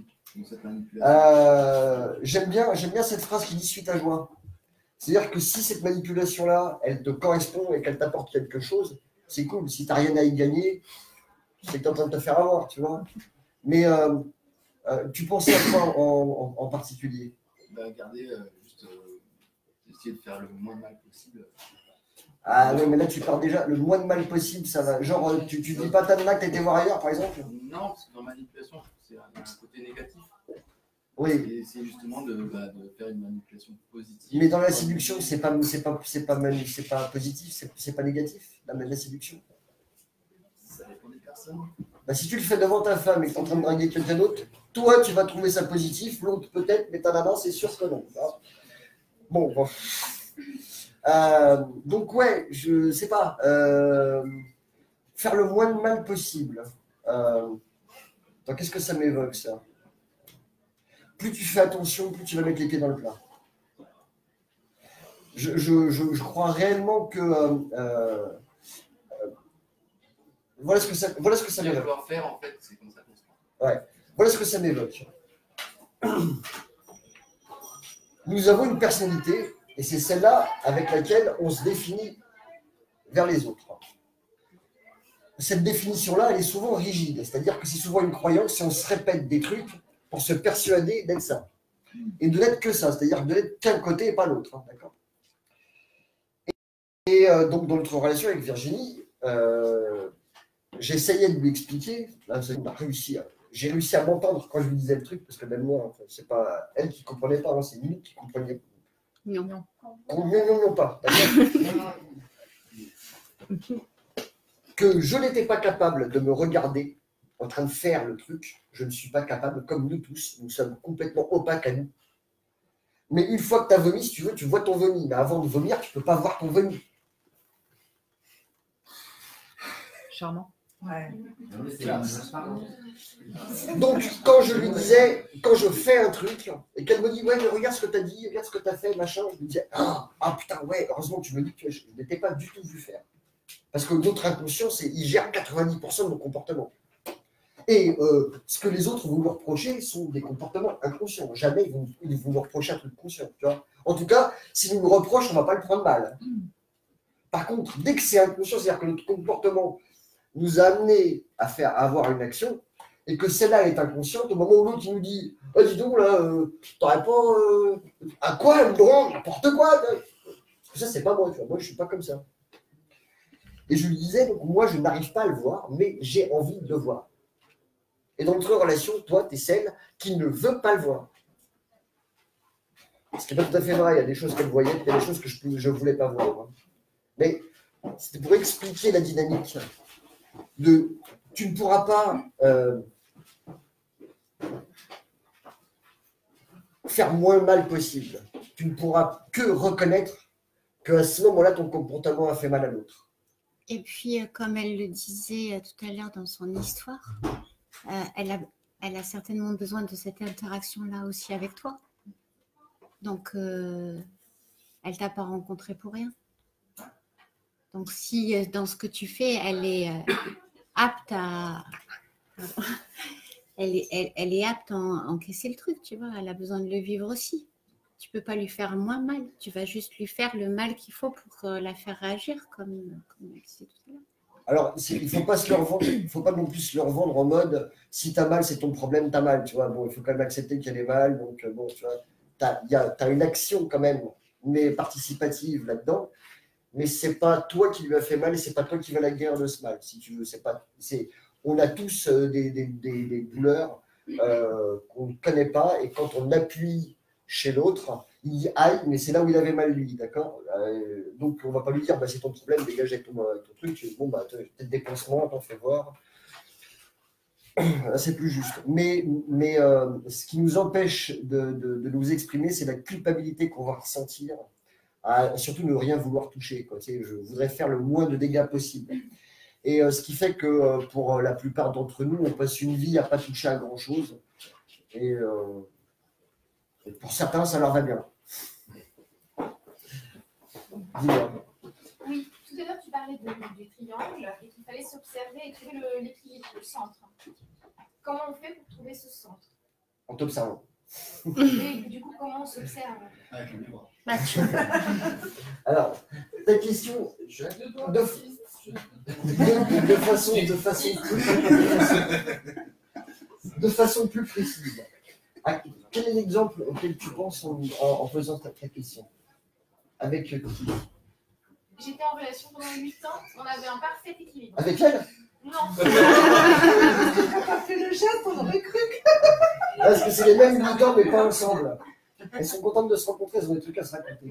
J'aime bien cette phrase qui dit suite à joie. C'est-à-dire que si cette manipulation-là, elle te correspond et qu'elle t'apporte quelque chose, c'est cool. Si tu n'as rien à y gagner, c'est que tu es en train de te faire avoir, tu vois. Mais tu pensais à quoi en particulier? Garder, essayer de faire le moins de mal possible. Ah oui, mais là tu pars déjà le moins de mal possible, ça va. Genre, tu dis pas ta nana que t'as été voir ailleurs, par exemple? Non, parce que dans manipulation, c'est un côté négatif. Oui. Et c'est justement de faire une manipulation positive. Mais dans la séduction, c'est pas positif, c'est pas négatif, la séduction. Ça dépend des personnes. Bah, si tu le fais devant ta femme et que tu es en train de draguer quelqu'un d'autre, toi tu vas trouver ça positif, l'autre peut-être, mais ta nana c'est sûr que non. Bon. Donc ouais, je sais pas. Faire le moins de mal possible. Qu'est-ce que ça m'évoque ça? Plus tu fais attention, plus tu vas mettre les pieds dans le plat. Je crois réellement que voilà ce que ça m'évoque. Faire en fait, c'est comme ça qu'on se passe. Ouais. Voilà ce que ça m'évoque. Nous avons une personnalité. Et c'est celle-là avec laquelle on se définit vers les autres. Cette définition-là, elle est souvent rigide. C'est-à-dire que c'est souvent une croyance si on se répète des trucs pour se persuader d'être ça. Et de n'être que ça. C'est-à-dire de n'être qu'un côté et pas l'autre. D'accord. Et donc, dans notre relation avec Virginie, j'essayais de lui expliquer. Là, j'ai réussi à m'entendre quand je lui disais le truc, parce que même moi, c'est pas elle qui ne comprenait pas, c'est lui qui comprenait. Non, pas. Que je n'étais pas capable de me regarder en train de faire le truc, je ne suis pas capable, comme nous tous, nous sommes complètement opaques à nous. Mais une fois que tu as vomi, si tu veux, tu vois ton vomi. Mais avant de vomir, tu ne peux pas voir ton vomi. Charmant. Ouais. Donc, quand je lui disais, quand je fais un truc, et qu'elle me dit, ouais, mais regarde ce que tu as dit, regarde ce que tu as fait, machin, je me disais, ah putain, ouais, heureusement que tu me dis que je n'étais pas du tout vu faire. Parce que notre inconscient, il gère 90% de nos comportements. Et ce que les autres vont nous reprocher sont des comportements inconscients. Jamais ils vont nous reprocher un truc conscient. Tu vois, en tout cas, si nous nous reprochent, on ne va pas le prendre mal. Par contre, dès que c'est inconscient, c'est-à-dire que notre comportement nous a amené à avoir une action, et que celle-là est inconsciente, au moment où l'autre il nous dit « Ah, dis donc, là, t'aurais pas... À quoi, non, n'importe quoi !» Ça, c'est pas moi, tu vois. Moi, je suis pas comme ça. Et je lui disais, donc moi, je n'arrive pas à le voir, mais j'ai envie de le voir. Et dans notre relation, toi, tu es celle qui ne veut pas le voir. Ce qui n'est pas tout à fait vrai. Il y a des choses qu'elle voyait, il y a des choses que je ne voulais pas voir. Mais c'était pour expliquer la dynamique de tu ne pourras pas faire moins mal possible. Tu ne pourras que reconnaître qu'à ce moment-là, ton comportement a fait mal à l'autre. Et puis, comme elle le disait tout à l'heure dans son histoire, elle a certainement besoin de cette interaction-là aussi avec toi. Donc, elle t'a pas rencontré pour rien. Donc, si dans ce que tu fais, elle est apte à... elle est apte à encaisser le truc, tu vois. Elle a besoin de le vivre aussi. Tu peux pas lui faire moins mal. Tu vas juste lui faire le mal qu'il faut pour la faire réagir, comme elle disait tout à l'heure. Alors, il ne faut pas se le revendre, il faut pas non plus se le revendre en mode si t'as mal, c'est ton problème, t'as mal, tu vois. Bon, il faut quand même accepter qu'elle est mal, donc bon, tu vois, t'as une action quand même, mais participative là-dedans, mais c'est pas toi qui lui a fait mal et c'est pas toi qui vas la guérir de ce mal, si tu veux. On a tous des douleurs qu'on ne connaît pas et quand on appuie chez l'autre, il dit aïe, mais c'est là où il avait mal lui, d'accord. Donc on va pas lui dire bah, c'est ton problème, dégage avec ton truc, bon bah peut-être des pansements, t'en fais voir. Là, c'est plus juste. Mais ce qui nous empêche de nous exprimer, c'est la culpabilité qu'on va ressentir, à surtout ne rien vouloir toucher, quoi. Tu sais, je voudrais faire le moins de dégâts possible. Et ce qui fait que pour la plupart d'entre nous, on passe une vie à pas toucher à grand-chose. Et pour certains, ça leur va bien. Dis-moi. Oui, tout à l'heure, tu parlais du triangle et qu'il fallait s'observer et trouver l'équilibre, le centre. Comment on fait pour trouver ce centre? En t'observant. Et du coup, comment on s'observe? Avec le miroir. Alors, ta question, de façon plus précise. Quel est l'exemple auquel tu penses en posant ta question? Avec qui? J'étais en relation pendant 8 ans, on avait un parfait équilibre. Avec elle? Non. Après le geste, on aurait cru. Parce que c'est les mêmes 8 ans, mais pas ensemble. Elles sont contentes de se rencontrer, elles ont des trucs à se raconter.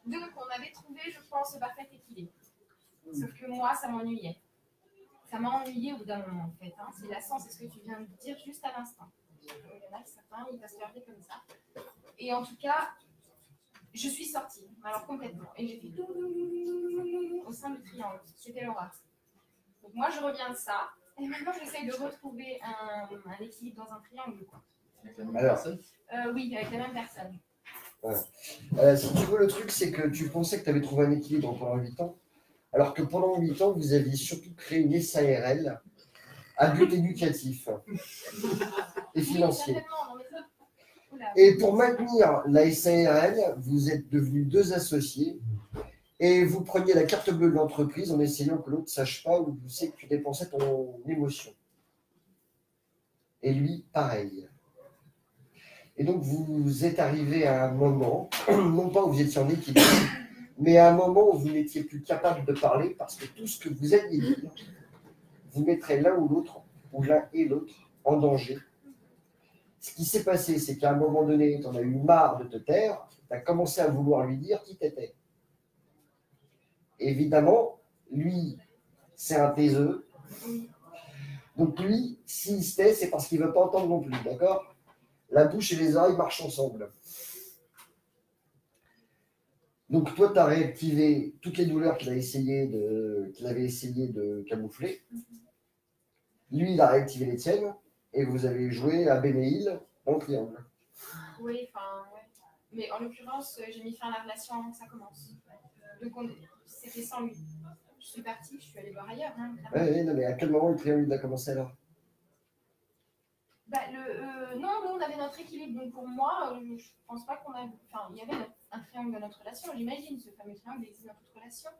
Donc, on avait trouvé, je pense, le parfait équilibre. Sauf que moi, ça m'ennuyait. Ça m'a ennuyé au bout d'un moment, en fait. Hein. C'est lassant, c'est ce que tu viens de dire juste à l'instant. Il y en a certains, ils passent leur vie comme ça. Et en tout cas, je suis sortie, alors complètement. Et j'ai fait au sein du triangle. C'était l'horreur. Donc moi, je reviens de ça. Et maintenant, j'essaye de retrouver un équilibre dans un triangle. Quoi. Avec la même personne? Oui, avec la même personne. Ouais. Si tu veux, le truc, c'est que tu pensais que tu avais trouvé un équilibre pendant 8 ans, alors que pendant 8 ans, vous aviez surtout créé une SARL à but éducatif et financier. Et pour maintenir la SARL, vous êtes devenus 2 associés et vous preniez la carte bleue de l'entreprise en essayant que l'autre ne sache pas où vous savez que tu dépensais ton émotion. Et lui, pareil. Et donc, vous êtes arrivé à un moment, non pas où vous étiez en équilibre, mais à un moment où vous n'étiez plus capable de parler parce que tout ce que vous alliez dire, vous mettrez l'un ou l'autre, ou l'un et l'autre, en danger. Ce qui s'est passé, c'est qu'à un moment donné, tu en as eu marre de te taire, tu as commencé à vouloir lui dire qui t'étais. Évidemment, lui, c'est un taiseux. Donc lui, s'il se tait, c'est parce qu'il ne veut pas entendre non plus, d'accord? La bouche et les oreilles marchent ensemble. Donc toi, tu as réactivé toutes les douleurs qu'il avait essayé de camoufler. Lui, il a réactivé les tiennes et vous avez joué à Bénéil en triangle. Oui, enfin, ouais. Mais en l'occurrence, j'ai mis fin à la relation avant que ça commence. Donc c'était sans lui. Je suis partie, je suis allée voir ailleurs. Hein, ouais, non, mais à quel moment le triangle a commencé alors? Bah, non, nous on avait notre équilibre. Donc pour moi, je pense pas qu'on a. Enfin, il y avait un triangle dans notre relation. J'imagine ce fameux triangle existe dans toute relation.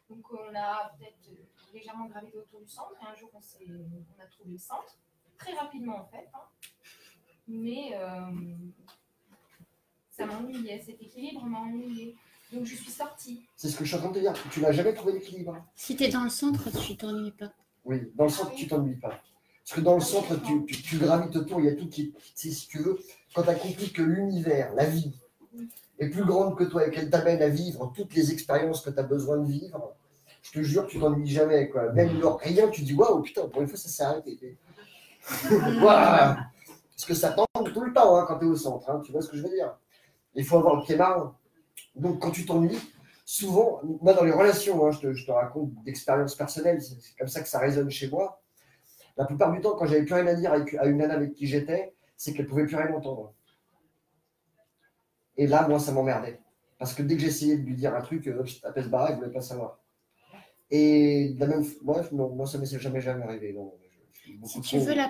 Donc on a peut-être légèrement gravité autour du centre, et un jour on a trouvé le centre, très rapidement en fait. Hein. Mais ça m'ennuyait, cet équilibre m'a ennuyé. Donc je suis sortie. C'est ce que je suis en train de te dire. Tu n'as jamais trouvé l'équilibre. Si tu es dans le centre, tu t'ennuies pas. Oui, dans le centre, tu t'ennuies pas. Parce que dans le centre, tu gravites autour, il y a tout qui. Tu sais, si tu veux, quand tu as compris que l'univers, la vie, est plus grande que toi et qu'elle t'amène à vivre toutes les expériences que tu as besoin de vivre, je te jure, tu t'ennuies jamais. Quoi. Même rien, tu dis waouh, putain, pour une fois, ça s'est arrêté. Waouh. Parce que ça t'ennuie tout le temps hein, quand tu es au centre. Hein, tu vois ce que je veux dire? Il faut avoir le pied marin. Donc, quand tu t'ennuies, souvent, moi, dans les relations, hein, je te raconte d'expériences personnelles, c'est comme ça que ça résonne chez moi. La plupart du temps, quand j'avais plus rien à dire à une nana avec qui j'étais, c'est qu'elle pouvait plus rien entendre. Et là, moi, ça m'emmerdait. Parce que dès que j'essayais de lui dire un truc, je tapais ce barrage, elle ne voulait pas savoir. Et de la même bref, non, moi, ça ne m'est jamais arrivé. Non. Si tu veux, la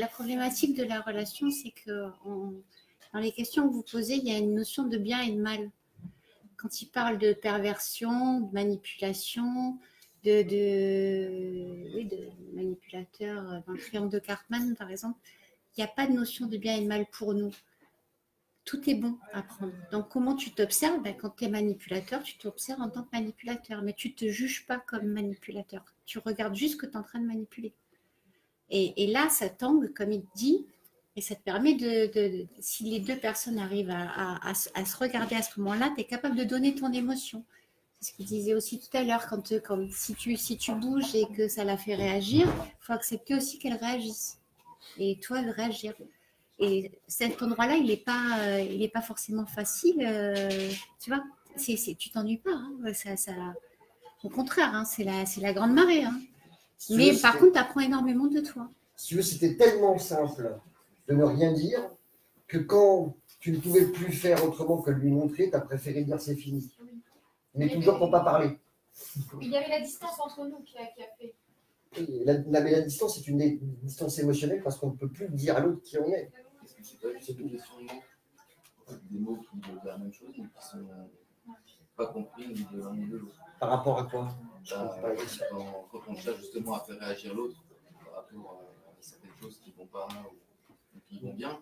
problématique de la relation, c'est que dans les questions que vous posez, il y a une notion de bien et de mal. Quand il parle de perversion, de manipulation, de manipulateurs dans le triangle de Cartman, par exemple, il n'y a pas de notion de bien et de mal pour nous. Tout est bon à prendre. Donc, comment tu t'observes? Quand tu es manipulateur, tu t'observes en tant que manipulateur, mais tu ne te juges pas comme manipulateur. Tu regardes juste ce que tu es en train de manipuler. Et là, ça tangue, comme il dit, et ça te permet si les deux personnes arrivent à se regarder à ce moment-là, tu es capable de donner ton émotion. C'est ce qu'il disait aussi tout à l'heure, si tu bouges et que ça la fait réagir, il faut accepter aussi qu'elle réagisse. Et toi, de réagir. Et cet endroit-là, il n'est pas forcément facile. Tu vois, tu t'ennuies pas. Hein, au contraire, hein, c'est la grande marée. Hein. Mais par contre, tu apprends énormément de toi. Si tu veux, c'était tellement simple de ne rien dire que quand tu ne pouvais plus faire autrement que lui montrer, tu as préféré dire c'est fini. Mais toujours pour ne pas parler. Il y avait la distance entre nous qui a fait. Oui, la distance, c'est une distance émotionnelle parce qu'on ne peut plus dire à l'autre qui on est. C'est une question de mots. Des mots qui veulent dire la même chose, mais qui ne sont pas compris ni de l'un ni de l'autre. Par rapport à quoi? Quand on cherche justement à faire réagir l'autre par rapport à certaines choses qui ne vont pas ou qui vont bien,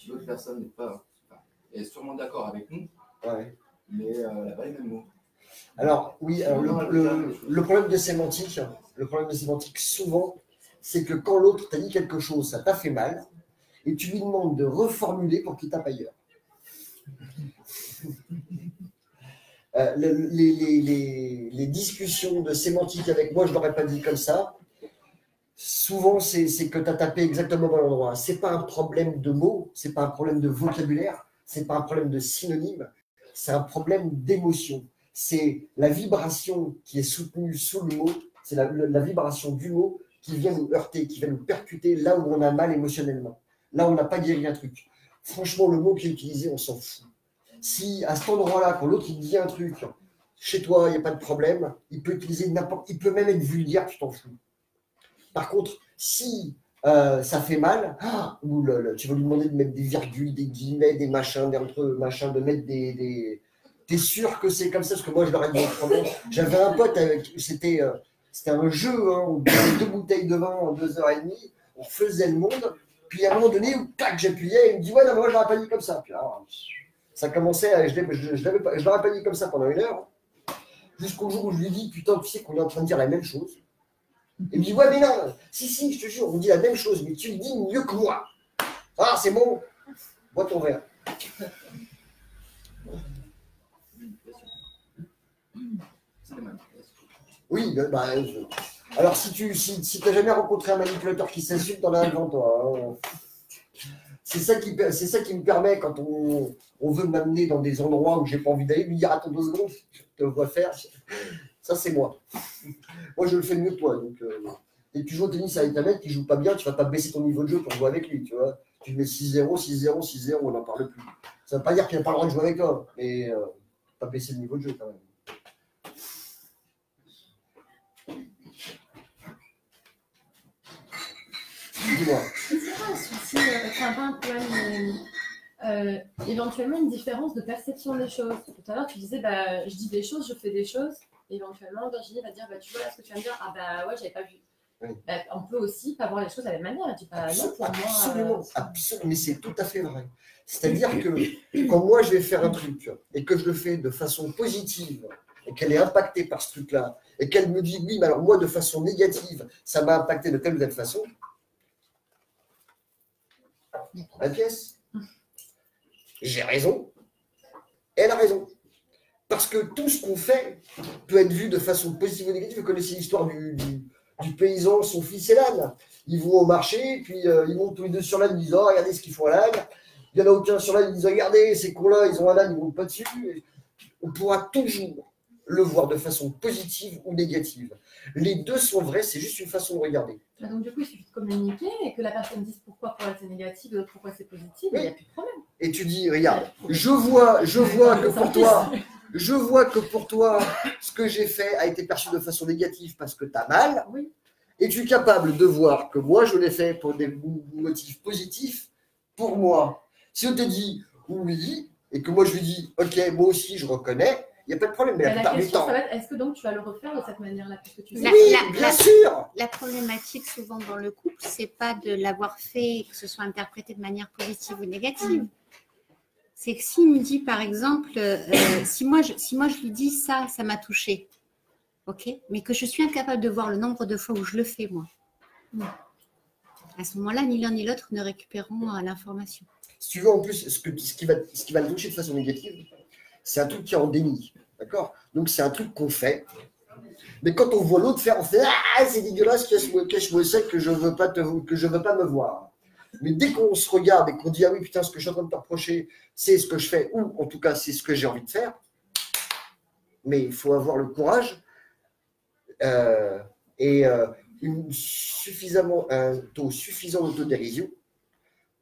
l'autre personne n'est pas. Elle est sûrement d'accord avec nous, mais elle n'a pas les mêmes mots. Alors, oui, le problème de sémantique, souvent, c'est que quand l'autre t'a dit quelque chose, ça t'a fait mal, et tu lui demandes de reformuler pour qu'il tape ailleurs. Les discussions de sémantique avec moi, je ne l'aurais pas dit comme ça. Souvent, c'est que tu as tapé exactement au bon endroit. Ce n'est pas un problème de mots, ce n'est pas un problème de vocabulaire, ce n'est pas un problème de synonyme, c'est un problème d'émotion. C'est la vibration qui est soutenue sous le mot, c'est la vibration du mot qui vient nous heurter, qui vient nous percuter là où on a mal émotionnellement. Là, on n'a pas guéri un truc. Franchement, le mot qui est utilisé, on s'en fout. Si à cet endroit-là, quand l'autre il dit un truc, chez toi, il n'y a pas de problème, il peut utiliser il peut même être vulgaire, tu t'en fous. Par contre, si ça fait mal, tu vas lui demander de mettre des virgules, des guillemets, des machins, de mettre des... T'es sûr que c'est comme ça? Parce que moi, je leur ai dit autrement. J'avais un pote, c'était un jeu, hein, on buvait 2 bouteilles de vin en 2h30, on faisait le monde, puis à un moment donné, tac, j'appuyais, il me dit, ouais, non, moi, je l'aurais pas dit comme ça. Puis alors, ça commençait, je l'aurais pas dit comme ça pendant 1 heure, jusqu'au jour où je lui dis, putain, tu sais qu'on est en train de dire la même chose. Il me dit, ouais, mais non, si, je te jure, on dit la même chose, mais tu le dis mieux que moi. Ah, c'est bon, bois ton verre. Oui, alors si tu n'as jamais rencontré un manipulateur qui s'insulte, t'en as devant toi. Hein. C'est ça qui me permet, quand on veut m'amener dans des endroits où j'ai pas envie d'aller, lui dire attends 2 secondes, je te vois faire. Ça, c'est moi. Moi, je le fais mieux que toi. Donc, et tu joues au tennis avec un mec qui joue pas bien, tu vas pas baisser ton niveau de jeu pour jouer avec lui. Tu vois, tu mets 6-0, 6-0, 6-0, on n'en parle plus. Ça ne veut pas dire qu'il n'a pas le droit de jouer avec toi, mais pas baisser le niveau de jeu quand même. C'est pas un souci, enfin pas un problème, éventuellement une différence de perception des choses. Tout à l'heure, tu disais, bah, je dis des choses, je fais des choses. Et éventuellement, Virginie va dire, bah, tu vois, là, ce que tu viens de dire, ah bah ouais, j'avais pas vu. Oui. Bah, on peut aussi pas voir les choses de la même manière. Elle dit pas, non, pour moi. Absolument, absolument, mais c'est tout à fait vrai. C'est-à-dire que quand moi je vais faire un truc et que je le fais de façon positive et qu'elle est impactée par ce truc-là et qu'elle me dit oui, mais alors moi de façon négative, ça m'a impacté de telle ou telle façon, la pièce, j'ai raison, elle a raison. Parce que tout ce qu'on fait peut être vu de façon positive ou négative. Vous connaissez l'histoire du paysan, son fils et l'âne. Ils vont au marché, puis ils montent tous les deux sur l'âne, ils disent oh, regardez ce qu'ils font à l'âne. Il n'y en a aucun sur l'âne, ils disent regardez, ces cons-là, ils ont un âne, ils ne montent pas dessus. On pourra toujours le voir de façon positive ou négative. Les deux sont vrais, c'est juste une façon de regarder. Donc du coup, il suffit de communiquer et que la personne dise pourquoi pour elle c'est négatif et l'autre pourquoi c'est positif, et il n'y a plus de problème. Et tu dis, regarde, je vois que pour toi, je vois que pour toi, ce que j'ai fait a été perçu de façon négative parce que tu as mal. Oui. Et tu es capable de voir que moi, je l'ai fait pour des motifs positifs pour moi. Si on te dit oui, et que moi je lui dis, ok, moi aussi je reconnais, il n'y a pas de problème. Mais la plupart du temps. Ça va être, est-ce que donc tu vas le refaire de cette manière-là puisque tu sais. Oui, bien sûr. La problématique souvent dans le couple, c'est pas de l'avoir fait et que ce soit interprété de manière positive ou négative. C'est que s'il me dit, par exemple, si moi je lui dis ça m'a touché, ok, mais que je suis incapable de voir le nombre de fois où je le fais, moi. À ce moment-là, ni l'un ni l'autre ne récupéreront l'information. Si tu veux, en plus, ce qui va le toucher de façon négative, c'est un truc qui est en déni. D'accord? Donc, c'est un truc qu'on fait. Mais quand on voit l'autre faire, on fait ah, c'est dégueulasse, cache-moi ça, que je veux pas me voir. Mais dès qu'on se regarde et qu'on dit ah oui, putain, ce que je suis en train de te reprocher, c'est ce que je fais, ou en tout cas, c'est ce que j'ai envie de faire. Mais il faut avoir le courage et un taux suffisant d'autodérision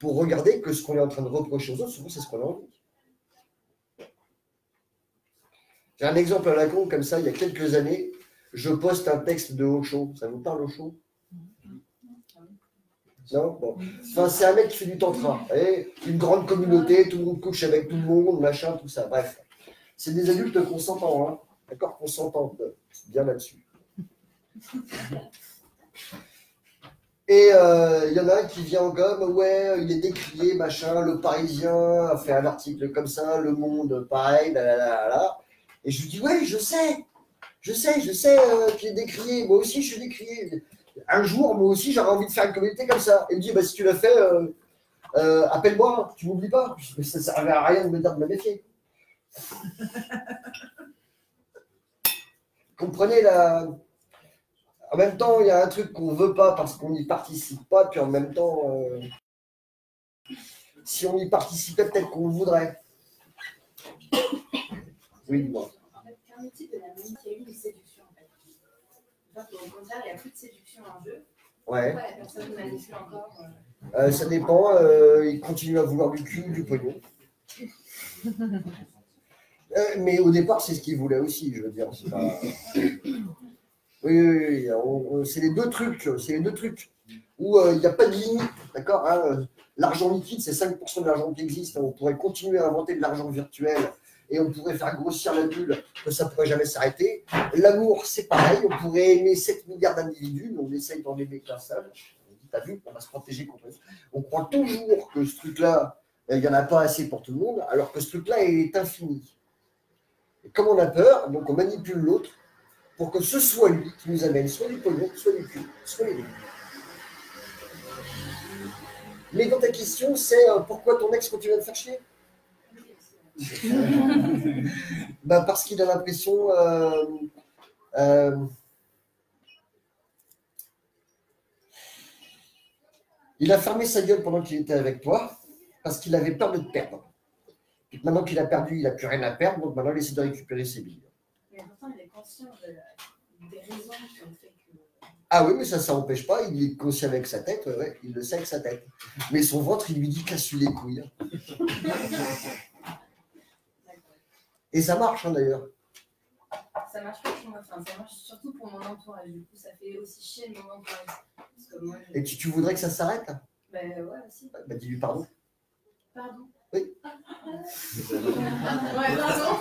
pour regarder que ce qu'on est en train de reprocher aux autres, souvent, c'est ce qu'on a envie. J'ai un exemple à la con, comme ça, il y a quelques années, je poste un texte de Osho. Ça vous parle, Osho? Non, bon. Enfin, c'est un mec qui fait du tantra. Une grande communauté, tout le monde couche avec tout le monde, machin, tout ça. Bref. C'est des adultes consentants, hein. D'accord, consentants. Bien là-dessus. Et il y en a un qui vient comme, ouais, il est décrié, machin, Le Parisien a fait un article comme ça, Le Monde, pareil, là. Et je lui dis, ouais, je sais qu'il est décrié, moi aussi je suis décrié. Un jour, moi aussi, j'aurais envie de faire une communauté comme ça. Il me dit, bah, si tu l'as fait, appelle-moi, tu m'oublies pas. Mais ça ne servait à rien de me dire de me méfier. Comprenez la... En même temps, il y a un truc qu'on ne veut pas parce qu'on n'y participe pas, puis en même temps, si on y participait, peut-être qu'on le voudrait. Oui, moi. Qu'un outil de la même qui a eu une séduction, en fait. Enfin, au contraire, il n'y a plus de séduction en jeu. Ouais. Pourquoi la personne manipule encore Ça dépend, il continue à vouloir du cul, du pognon. Mais au départ, c'est ce qu'il voulait aussi, je veux dire. C'est pas... Oui, c'est les deux trucs. Où il n'y a pas de limite, d'accord, hein, l'argent liquide, c'est 5% de l'argent qui existe. On pourrait continuer à inventer de l'argent virtuel et on pourrait faire grossir la bulle, que ça ne pourrait jamais s'arrêter. L'amour, c'est pareil. On pourrait aimer 7 milliards d'individus, mais on essaye d'en aimer qu'un seul. On dit, t'as vu, on va se protéger contre ça. On croit toujours que ce truc-là, il n'y en a pas assez pour tout le monde, alors que ce truc-là est infini. Et comme on a peur, donc on manipule l'autre pour que ce soit lui qui nous amène soit du pognon, soit du cul, soit les deux. Mais dans ta question, c'est pourquoi ton ex continue à te faire chier? Ben parce qu'il a l'impression il a fermé sa gueule pendant qu'il était avec toi parce qu'il avait peur de te perdre. Et maintenant qu'il a perdu, il n'a plus rien à perdre, donc maintenant il essaie de récupérer ses billes. Mais pourtant, il est conscient des raisons qui ont fait que... Ah oui, mais ça n'empêche pas, il est conscient avec sa tête, ouais, il le sait avec sa tête. Mais son ventre, il lui dit casse-lui les couilles. Et ça marche, hein, d'ailleurs. Ça marche pas pour moi, enfin, ça marche surtout pour mon entourage. Du coup, ça fait aussi chier mon entourage. Parce que moi, Et tu voudrais que ça s'arrête? Ben ouais, aussi. Bah dis-lui pardon. Pardon. Oui. Ouais, pardon.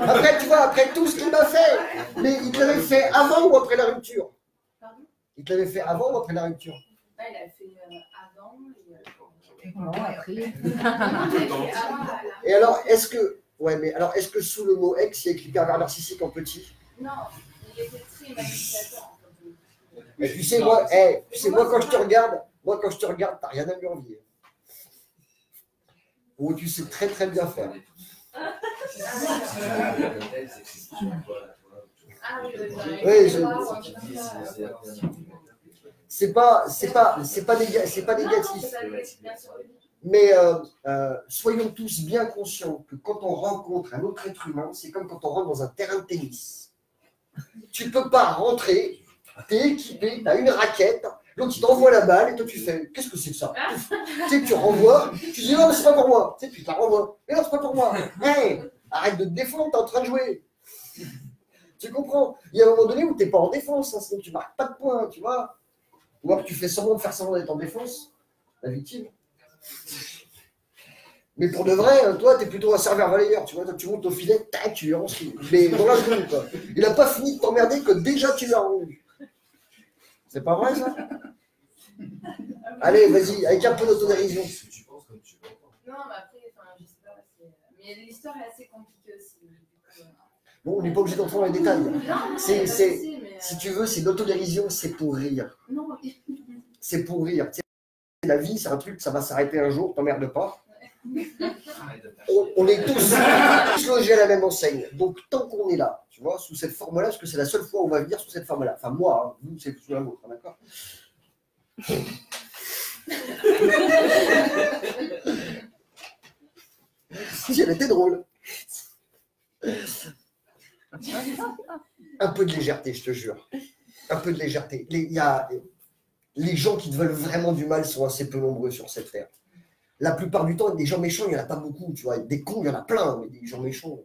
Après, tu vois, après tout ce qu'il m'a fait, mais il te l'avait fait avant ou après la rupture? Il te l'avait fait avant ou après la rupture? Là, il a fait avant et Et alors, est-ce que. Ouais, mais alors, est-ce que sous le mot ex, il y a écrit pervers narcissique en petit? Non, il était très manipulateur. Et tu sais, moi, quand je te regarde, t'as rien à lui envier. Ou tu sais très très bien faire. Oui, c'est pas négatif. Mais soyons tous bien conscients que quand on rencontre un autre être humain, c'est comme quand on rentre dans un terrain de tennis. Tu ne peux pas rentrer, tu es équipé, tu as une raquette, l'autre il t'envoie la balle et toi tu fais qu'est-ce que c'est que ça? Tu sais, tu renvoies, tu dis non, mais c'est pas pour moi. Tu sais, tu la renvoies. Mais non, c'est pas pour moi. Hey, arrête de te défendre, t'es en train de jouer. Tu comprends? Il y a un moment donné où tu n'es pas en défense, hein, sinon tu marques pas de points, tu vois. Ou alors tu fais semblant de faire semblant d'être en défense, la victime. Mais pour de vrai, toi, tu es plutôt un serveur balayeur, tu vois, toi, tu montes au filet, tac, tu lui rends ce qu'il. Mais dans la seconde, quoi. Il n'a pas fini de t'emmerder que déjà tu l'as rendu. C'est pas vrai, ça? Allez, vas-y, avec un peu d'autodérision. Non, mais après, enfin, je sais pas. Mais l'histoire est assez compliquée aussi. Bon, on n'est pas obligé d'entrer dans les détails. Non, Si tu veux, c'est l'autodérision, c'est pour rire. Non, c'est pour rire. Tu sais, la vie, c'est un truc, ça va s'arrêter un jour, t'emmerdes pas. On est tous logés à la même enseigne. Donc, tant qu'on est là, tu vois, sous cette forme-là, parce que c'est la seule fois où on va venir sous cette forme-là. Enfin, moi, hein, vous, c'est sous la vôtre, hein, d'accord? Si, elle était drôle. Un peu de légèreté, je te jure. Un peu de légèreté. Les gens qui te veulent vraiment du mal sont assez peu nombreux sur cette terre. La plupart du temps, des gens méchants, il n'y en a pas beaucoup, tu vois. Des cons, il y en a plein, mais des gens méchants.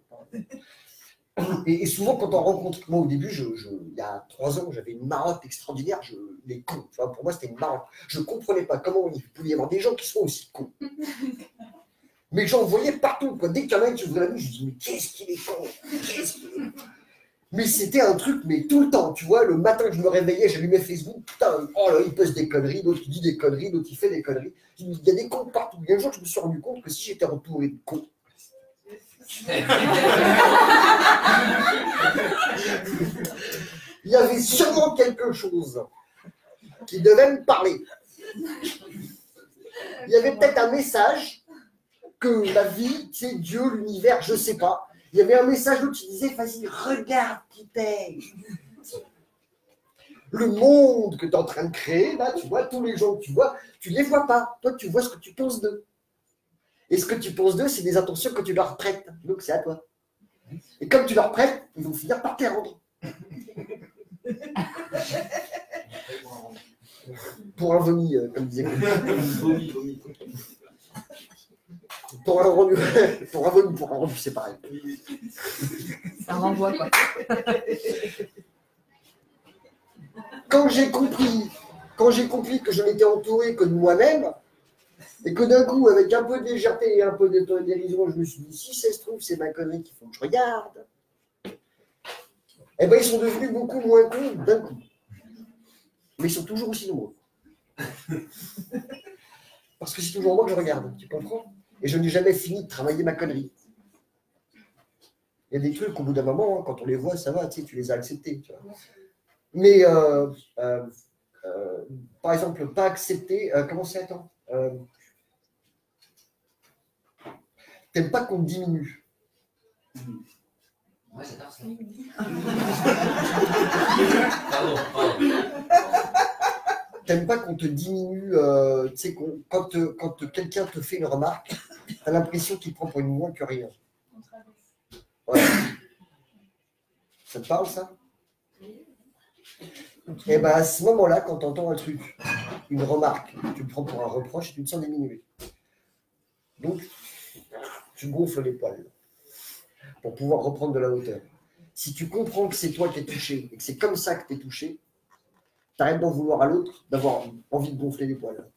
Et souvent, quand on rencontre, moi au début, il y a 3 ans, j'avais une marotte extraordinaire, les cons, tu vois, pour moi c'était une marotte. Je ne comprenais pas comment il pouvait y avoir des gens qui sont aussi cons. Mais j'en voyais partout, quoi. Dès qu'il y en a un qui ouvrait la bouche, je dis, mais qu'est-ce qu'il est con, qu'est-ce qu'il est... Mais c'était un truc, mais tout le temps, tu vois, le matin que je me réveillais, j'allumais Facebook, putain, oh là, il poste des conneries, l'autre il dit des conneries, l'autre il fait des conneries. Il y a des cons partout. Il y a un jour, je me suis rendu compte que si j'étais entouré de cons, il y avait sûrement quelque chose qui devait me parler. Il y avait peut-être un message que la vie, tu sais, Dieu, l'univers, je sais pas. Il y avait un message qui disait, vas-y, regarde qui t'es. Le monde que tu es en train de créer, là, tu vois, tous les gens que tu vois, tu ne les vois pas. Toi, tu vois ce que tu penses d'eux. Et ce que tu penses d'eux, c'est des intentions que tu leur prêtes. Donc, c'est à toi. Et comme tu leur prêtes, ils vont finir par te les rendre. Pour un vomi, comme disait Claude. Pour un rendu, c'est pareil. Ça renvoie, quoi. Quand j'ai compris que je n'étais entouré que de moi-même, et que d'un coup, avec un peu de légèreté et un peu de dérision, je me suis dit, si ça se trouve, c'est ma connerie qu'il faut que je regarde, eh bien, ils sont devenus beaucoup moins cons d'un coup. Mais ils sont toujours aussi nombreux. Parce que c'est toujours moi que je regarde, tu comprends? Et je n'ai jamais fini de travailler ma connerie. Il y a des trucs, au bout d'un moment, hein, quand on les voit, ça va, tu sais, tu les as acceptés. Tu vois. Mais, par exemple, pas accepter, comment c'est, attends t'aimes pas qu'on te diminue. Moi, j'adore ça. T'aimes pas qu'on te diminue, tu sais, quand quelqu'un te fait une remarque, t'as l'impression qu'il prend pour une moins que rien. Ouais. Ça te parle, ça? Et bien, à ce moment-là, quand tu entends un truc, une remarque, tu le prends pour un reproche et tu te sens diminué. Donc, tu gonfles les poils pour pouvoir reprendre de la hauteur. Si tu comprends que c'est toi qui es touché et que c'est comme ça que tu es touché, t'arrêtes d'en vouloir à l'autre, d'avoir envie de gonfler les poils.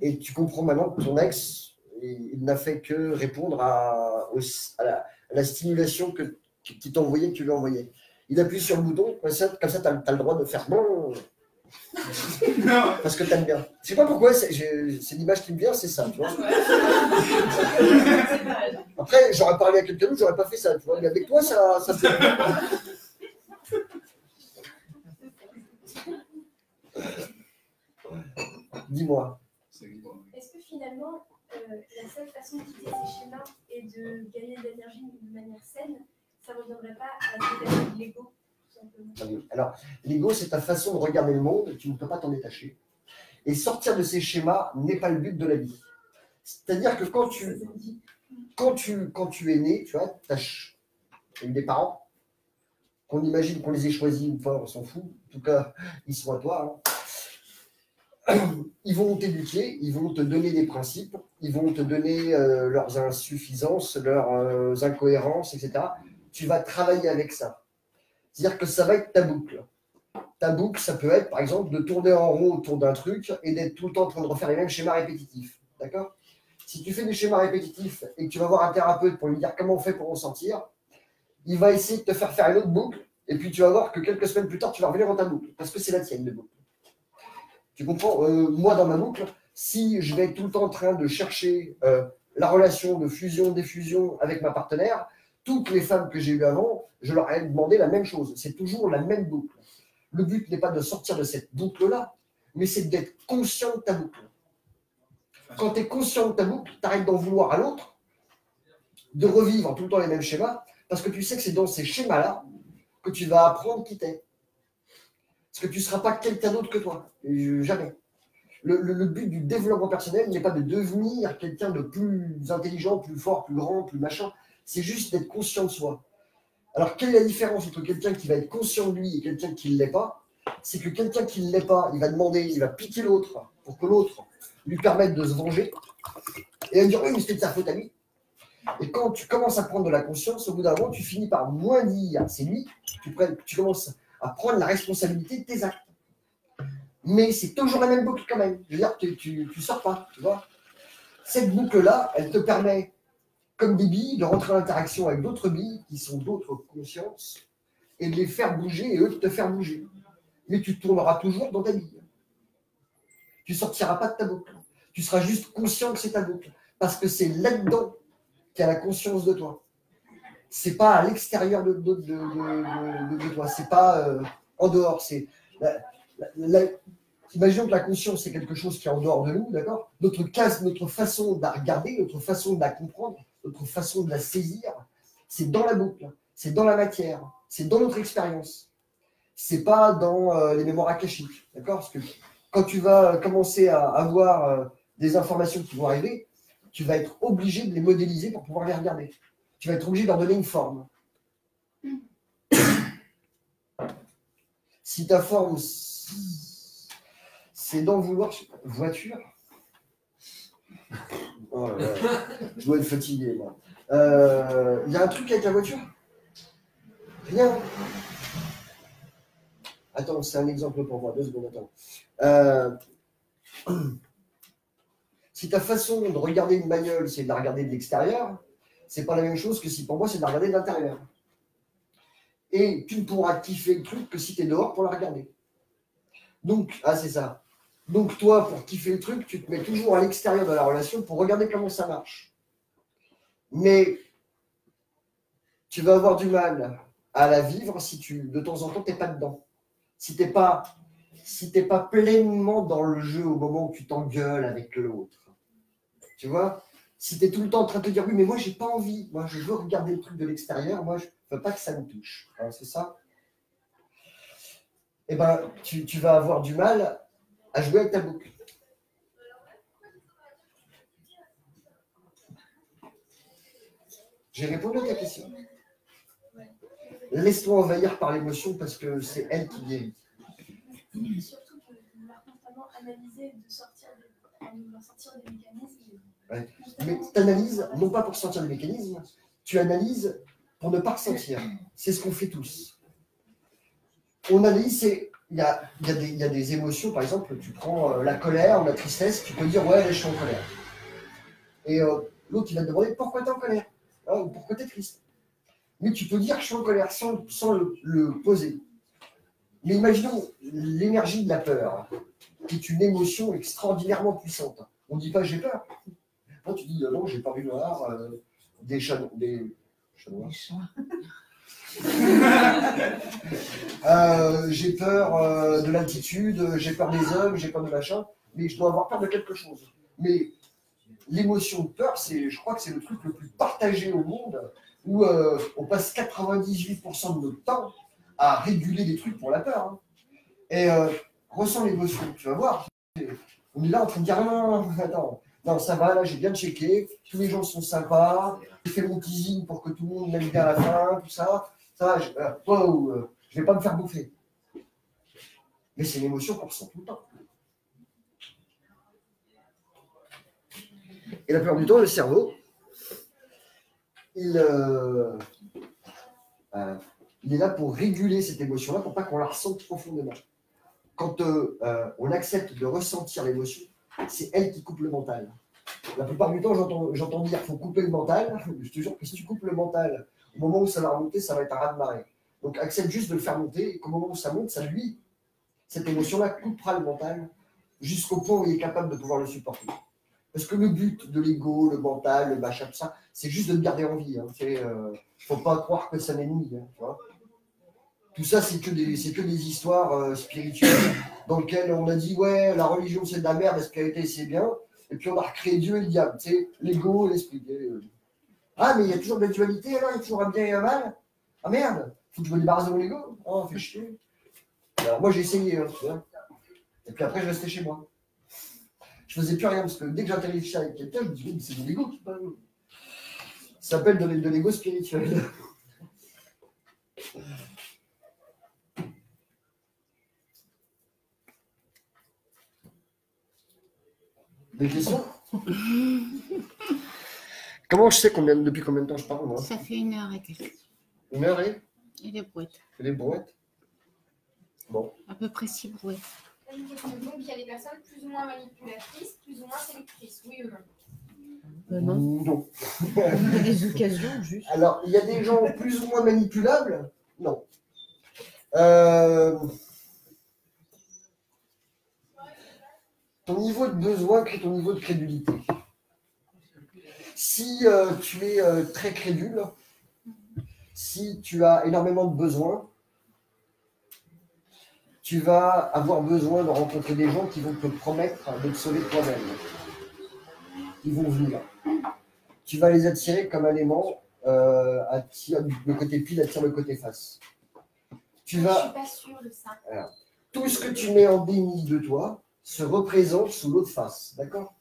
Et tu comprends maintenant que ton ex, il n'a fait que répondre à la stimulation qui t'envoyait, que tu lui envoyais. Il appuie sur le bouton, comme ça tu as le droit de faire bon. Parce que tu aimes bien. Je sais pas pourquoi, c'est l'image qui me vient, c'est ça, tu vois. Après, j'aurais parlé à quelqu'un d'autre, j'aurais pas fait ça, tu vois. Mais avec toi, ça fait. Dis-moi. Est-ce que finalement, la seule façon d'utiliser ces schémas et de gagner de l'énergie de manière saine, ça ne reviendrait pas à détacher de l'ego, tout simplement? Alors, l'ego, c'est ta façon de regarder le monde, tu ne peux pas t'en détacher. Et sortir de ces schémas n'est pas le but de la vie. C'est-à-dire que quand tu es né, tu vois, tu as eu des parents, qu'on imagine qu'on les ait choisis ou pas, on s'en fout. En tout cas, ils sont à toi. Ils vont t'éduquer, ils vont te donner des principes, ils vont te donner leurs insuffisances, leurs incohérences, etc. Tu vas travailler avec ça. C'est-à-dire que ça va être ta boucle. Ta boucle, ça peut être, par exemple, de tourner en rond autour d'un truc et d'être tout le temps en train de refaire les mêmes schémas répétitifs. D'accord? Si tu fais des schémas répétitifs et que tu vas voir un thérapeute pour lui dire comment on fait pour en sortir, il va essayer de te faire une autre boucle et puis tu vas voir que quelques semaines plus tard, tu vas revenir dans ta boucle parce que c'est la tienne, de boucle. Tu comprends? Moi, dans ma boucle, si je vais être tout le temps en train de chercher la relation de fusion-défusion avec ma partenaire, toutes les femmes que j'ai eues avant, je leur ai demandé la même chose. C'est toujours la même boucle. Le but n'est pas de sortir de cette boucle-là, mais c'est d'être conscient de ta boucle. Quand tu es conscient de ta boucle, tu arrêtes d'en vouloir à l'autre, de revivre tout le temps les mêmes schémas, parce que tu sais que c'est dans ces schémas-là que tu vas apprendre qui t'es. Parce que tu ne seras pas quelqu'un d'autre que toi. Jamais. Le but du développement personnel n'est pas de devenir quelqu'un de plus intelligent, plus fort, plus grand, plus machin. C'est juste d'être conscient de soi. Alors, quelle est la différence entre quelqu'un qui va être conscient de lui et quelqu'un qui ne l'est pas? C'est que quelqu'un qui ne l'est pas, il va demander, il va piquer l'autre pour que l'autre lui permette de se venger. Et il va dire, oui, mais c'était de sa faute à lui. Et quand tu commences à prendre de la conscience, au bout d'un moment, tu finis par moins dire c'est lui, tu commences à prendre la responsabilité de tes actes. Mais c'est toujours la même boucle quand même. Je veux dire, tu ne sors pas, tu vois. Cette boucle-là, elle te permet, comme des billes, de rentrer en interaction avec d'autres billes qui sont d'autres consciences et de les faire bouger et eux de te faire bouger. Mais tu tourneras toujours dans ta bille. Tu ne sortiras pas de ta boucle. Tu seras juste conscient que c'est ta boucle. Parce que c'est là-dedans qu'il y a la conscience de toi. C'est pas à l'extérieur de toi. C'est pas en dehors. C'est imaginons que la conscience, c'est quelque chose qui est en dehors de nous, d'accord? Notre façon de la regarder, notre façon de la comprendre, notre façon de la saisir, c'est dans la boucle, c'est dans la matière, c'est dans notre expérience. C'est pas dans les mémoires akashiques, d'accord? Parce que quand tu vas commencer à avoir des informations qui vont arriver, tu vas être obligé de les modéliser pour pouvoir les regarder. Tu vas être obligé de leur donner une forme. Si ta forme, c'est d'en vouloir, voiture. Oh là là, je dois être fatigué, moi. Il y a un truc avec la voiture? Rien. Attends, c'est un exemple pour moi. 2 secondes, attends. Si ta façon de regarder une bagnole, c'est de la regarder de l'extérieur, c'est pas la même chose que si pour moi, c'est de la regarder de l'intérieur. Et tu ne pourras kiffer le truc que si tu es dehors pour la regarder. Donc, c'est ça. Donc toi, pour kiffer le truc, tu te mets toujours à l'extérieur de la relation pour regarder comment ça marche. Mais tu vas avoir du mal à la vivre si de temps en temps, tu n'es pas dedans. Si tu n'es pas pleinement dans le jeu au moment où tu t'engueules avec l'autre. Tu vois? Si tu es tout le temps en train de te dire, oui, mais moi, j'ai pas envie. Moi, je veux regarder le truc de l'extérieur. Moi, je ne veux pas que ça me touche. Hein, c'est ça? Eh bien, tu vas avoir du mal à jouer avec ta boucle. J'ai répondu à ta question. Laisse-toi envahir par l'émotion parce que c'est elle qui guérit. Surtout que on va constamment analyser de sortir des mécanismes. Ouais. Mais tu analyses, non pas pour sortir des mécanismes, tu analyses pour ne pas ressentir. C'est ce qu'on fait tous. On analyse, c'est il y a des émotions, par exemple, tu prends la colère ou la tristesse, tu peux dire ouais, je suis en colère. Et l'autre, il va te demander pourquoi tu es en colère, hein, ou pourquoi tu es triste. Mais tu peux dire je suis en colère sans le poser. Mais imaginons l'énergie de la peur, qui est une émotion extraordinairement puissante. On ne dit pas j'ai peur. Non, tu dis non, j'ai peur du noir, des chats noirs. J'ai peur de l'altitude, j'ai peur des hommes, j'ai peur de machin, mais je dois avoir peur de quelque chose. Mais l'émotion de peur, je crois que c'est le truc le plus partagé au monde, où on passe 98% de notre temps à réguler des trucs pour la peur. Hein. Et ressens l'émotion, tu vas voir. On est là en train de dire non, attends, non, ça va, là j'ai bien checké, tous les gens sont sympas, j'ai fait mon teasing pour que tout le monde m'aime bien à la fin, tout ça. Ça va, je vais pas me faire bouffer. Mais c'est une émotion qu'on ressent tout le temps. Et la plupart du temps, le cerveau, il est là pour réguler cette émotion-là, pour pas qu'on la ressente profondément. Quand on accepte de ressentir l'émotion, c'est elle qui coupe le mental. La plupart du temps, j'entends dire qu'il faut couper le mental. Je te jure que si tu coupes le mental, au moment où ça va remonter, ça va être un raz-de-marée. Donc accepte juste de le faire monter, et qu'au moment où ça monte, ça lui, cette émotion-là coupera le mental jusqu'au point où il est capable de pouvoir le supporter. Parce que le but de l'ego, le mental, le machin, tout ça, c'est juste de me garder en vie. Il ne faut pas croire que ça m'ennuie. Tu vois. Tout ça, c'est que des histoires spirituelles dans lesquelles on a dit ouais, la religion c'est de la merde, la spiritualité c'est bien. Et puis on a recréé Dieu et le diable, tu sais, l'ego, l'esprit. Ah, mais il y a toujours de la dualité, alors il y a toujours un bien et un mal. Ah merde, faut que je me débarrasse de mon ego. Oh, fait chier. Alors moi j'ai essayé, hein. Et puis après je restais chez moi. Je faisais plus rien parce que dès que j'interagissais avec quelqu'un, je me disais, mais c'est de l'ego qui parle. Ça s'appelle de l'ego spirituel. Des questions? Comment je sais depuis combien de temps je parle, moi? Ça fait 1 heure et quelques. 1 heure et? Et des brouettes. Et des brouettes? Bon. À peu près 6 brouettes. Donc il y a des personnes plus ou moins manipulatrices, plus ou moins sélectrices, oui ou non? Non. Il y a des occasions, juste. Alors, il y a des gens plus ou moins manipulables? Non. Ton niveau de besoin crée ton niveau de crédulité. Si tu es très crédule, si tu as énormément de besoins, tu vas avoir besoin de rencontrer des gens qui vont te promettre de te sauver toi-même. Ils vont venir. Tu vas les attirer comme un aimant attire le côté pile, attire le côté face. Je ne suis pas sûre de ça. Alors, tout ce que tu mets en déni de toi se représente sous l'autre face. D'accord?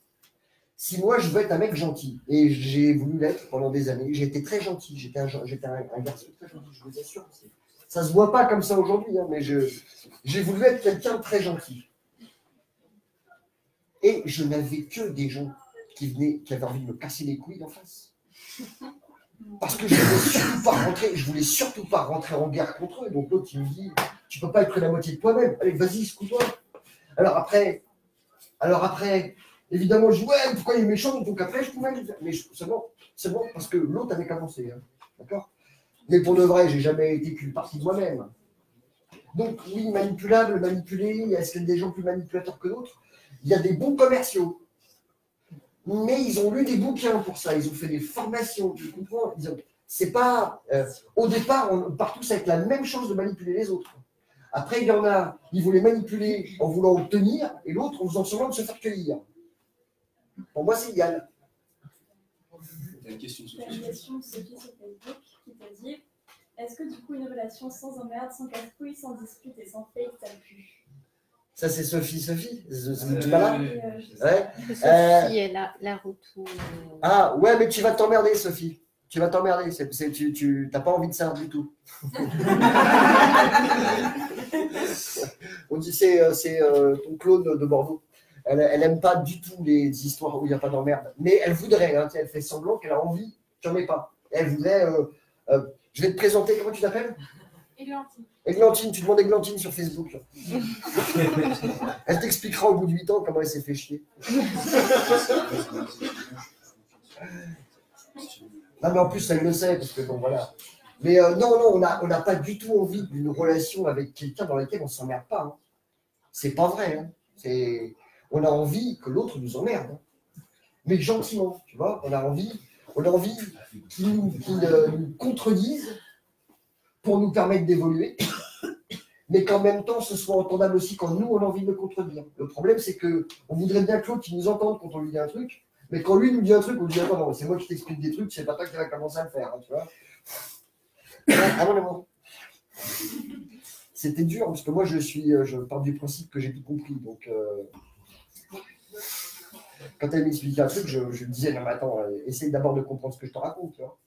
Si moi, je veux être un mec gentil, et j'ai voulu l'être pendant des années, j'ai été très gentil, j'étais un garçon très gentil, je vous assure. Ça ne se voit pas comme ça aujourd'hui, hein, mais j'ai voulu être quelqu'un de très gentil. Et je n'avais que des gens qui avaient envie de me casser les couilles en face. Parce que je voulais surtout pas rentrer en guerre contre eux. Donc l'autre, il me dit, tu peux pas être la moitié de toi-même. Allez, vas-y, secoue-toi. Alors après, évidemment, je dis, ouais, pourquoi il est méchant? Donc après, je pouvais le faire. Mais seulement parce que l'autre avait commencé. Hein. D'accord? Mais pour de vrai, j'ai jamais été qu'une partie de moi-même. Donc oui, manipulable, manipulé, est-ce qu'il y a des gens plus manipulateurs que d'autres? Il y a des bons commerciaux. Mais ils ont lu des bouquins pour ça, ils ont fait des formations, tu comprends? C'est pas... au départ, on part tous avec la même chance de manipuler les autres. Après, il y en a, ils voulaient manipuler en voulant obtenir, et l'autre en faisant semblant de se faire cueillir. Pour moi, c'est égal. Il y a une question, Il y a une question de Sophie sur Facebook qui t'a dit est-ce que du coup une relation sans emmerde, sans casse-couille, sans dispute et sans fake, ça pue? Ça, c'est Sophie. C'est pas là? Ouais. Sophie est la retour. Ah, ouais, mais tu vas t'emmerder, Sophie. Tu vas t'emmerder. Tu n'as pas envie de ça du tout. On dit c'est ton clone de Bordeaux. Elle n'aime pas du tout les histoires où il n'y a pas d'emmerde. Mais elle voudrait, hein, elle fait semblant qu'elle a envie, tu n'en es pas. Elle voudrait. Je vais te présenter, comment tu t'appelles? Églantine. Églantine, tu demandes Églantine sur Facebook. Elle t'expliquera au bout de 8 ans comment elle s'est fait chier. Non, mais en plus, elle le sait, parce que bon, voilà. Mais non, on n'a pas du tout envie d'une relation avec quelqu'un dans laquelle on ne s'emmerde pas. Hein. C'est pas vrai. Hein. On a envie que l'autre nous emmerde. Hein. Mais gentiment, tu vois. On a envie qu'il nous contredise pour nous permettre d'évoluer, mais qu'en même temps, ce soit entendable aussi quand nous, on a envie de le contredire. Le problème, c'est qu'on voudrait bien que l'autre nous entende quand on lui dit un truc, mais quand lui nous dit un truc, on lui dit attends, non, c'est moi qui t'explique des trucs, c'est pas toi qui va commencer à le faire, hein, tu vois. Ah non. C'était dur, parce que moi, je pars du principe que j'ai tout compris, donc... Quand elle m'expliquait un truc, je disais non, mais attends, essaye d'abord de comprendre ce que je te raconte, tu vois.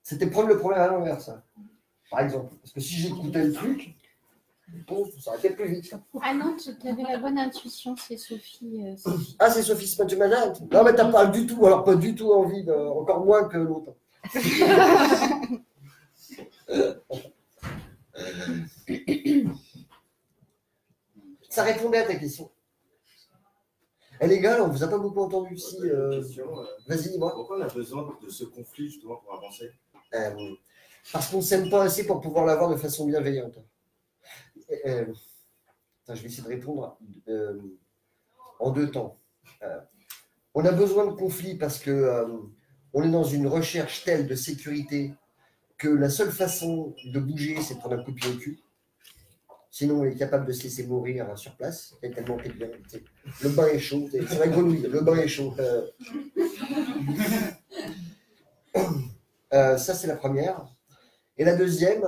C'était prendre le problème à l'envers, ça. Par exemple. Parce que si j'écoutais le truc, bon, ça aurait été plus vite. Ah non, tu avais la bonne intuition, c'est Sophie. Ah, c'est Sophie Spatch-Manat. Non, mais t'as pas du tout, alors pas du tout envie, encore moins que l'autre. Ça répondait à ta question. Eh les gars, on vous a pas beaucoup entendu. Si, vas-y, dis-moi. Pourquoi on a besoin de ce conflit justement pour avancer? Parce qu'on ne s'aime pas assez pour pouvoir l'avoir de façon bienveillante. Attends, je vais essayer de répondre en 2 temps. On a besoin de conflit parce que on est dans une recherche telle de sécurité que la seule façon de bouger, c'est de prendre un coup de pied au cul. Sinon, on est capable de se laisser mourir sur place. C'est tellement bien. Le bain est chaud. C'est la grenouille. Le bain est chaud. Ça, c'est la première. Et la deuxième,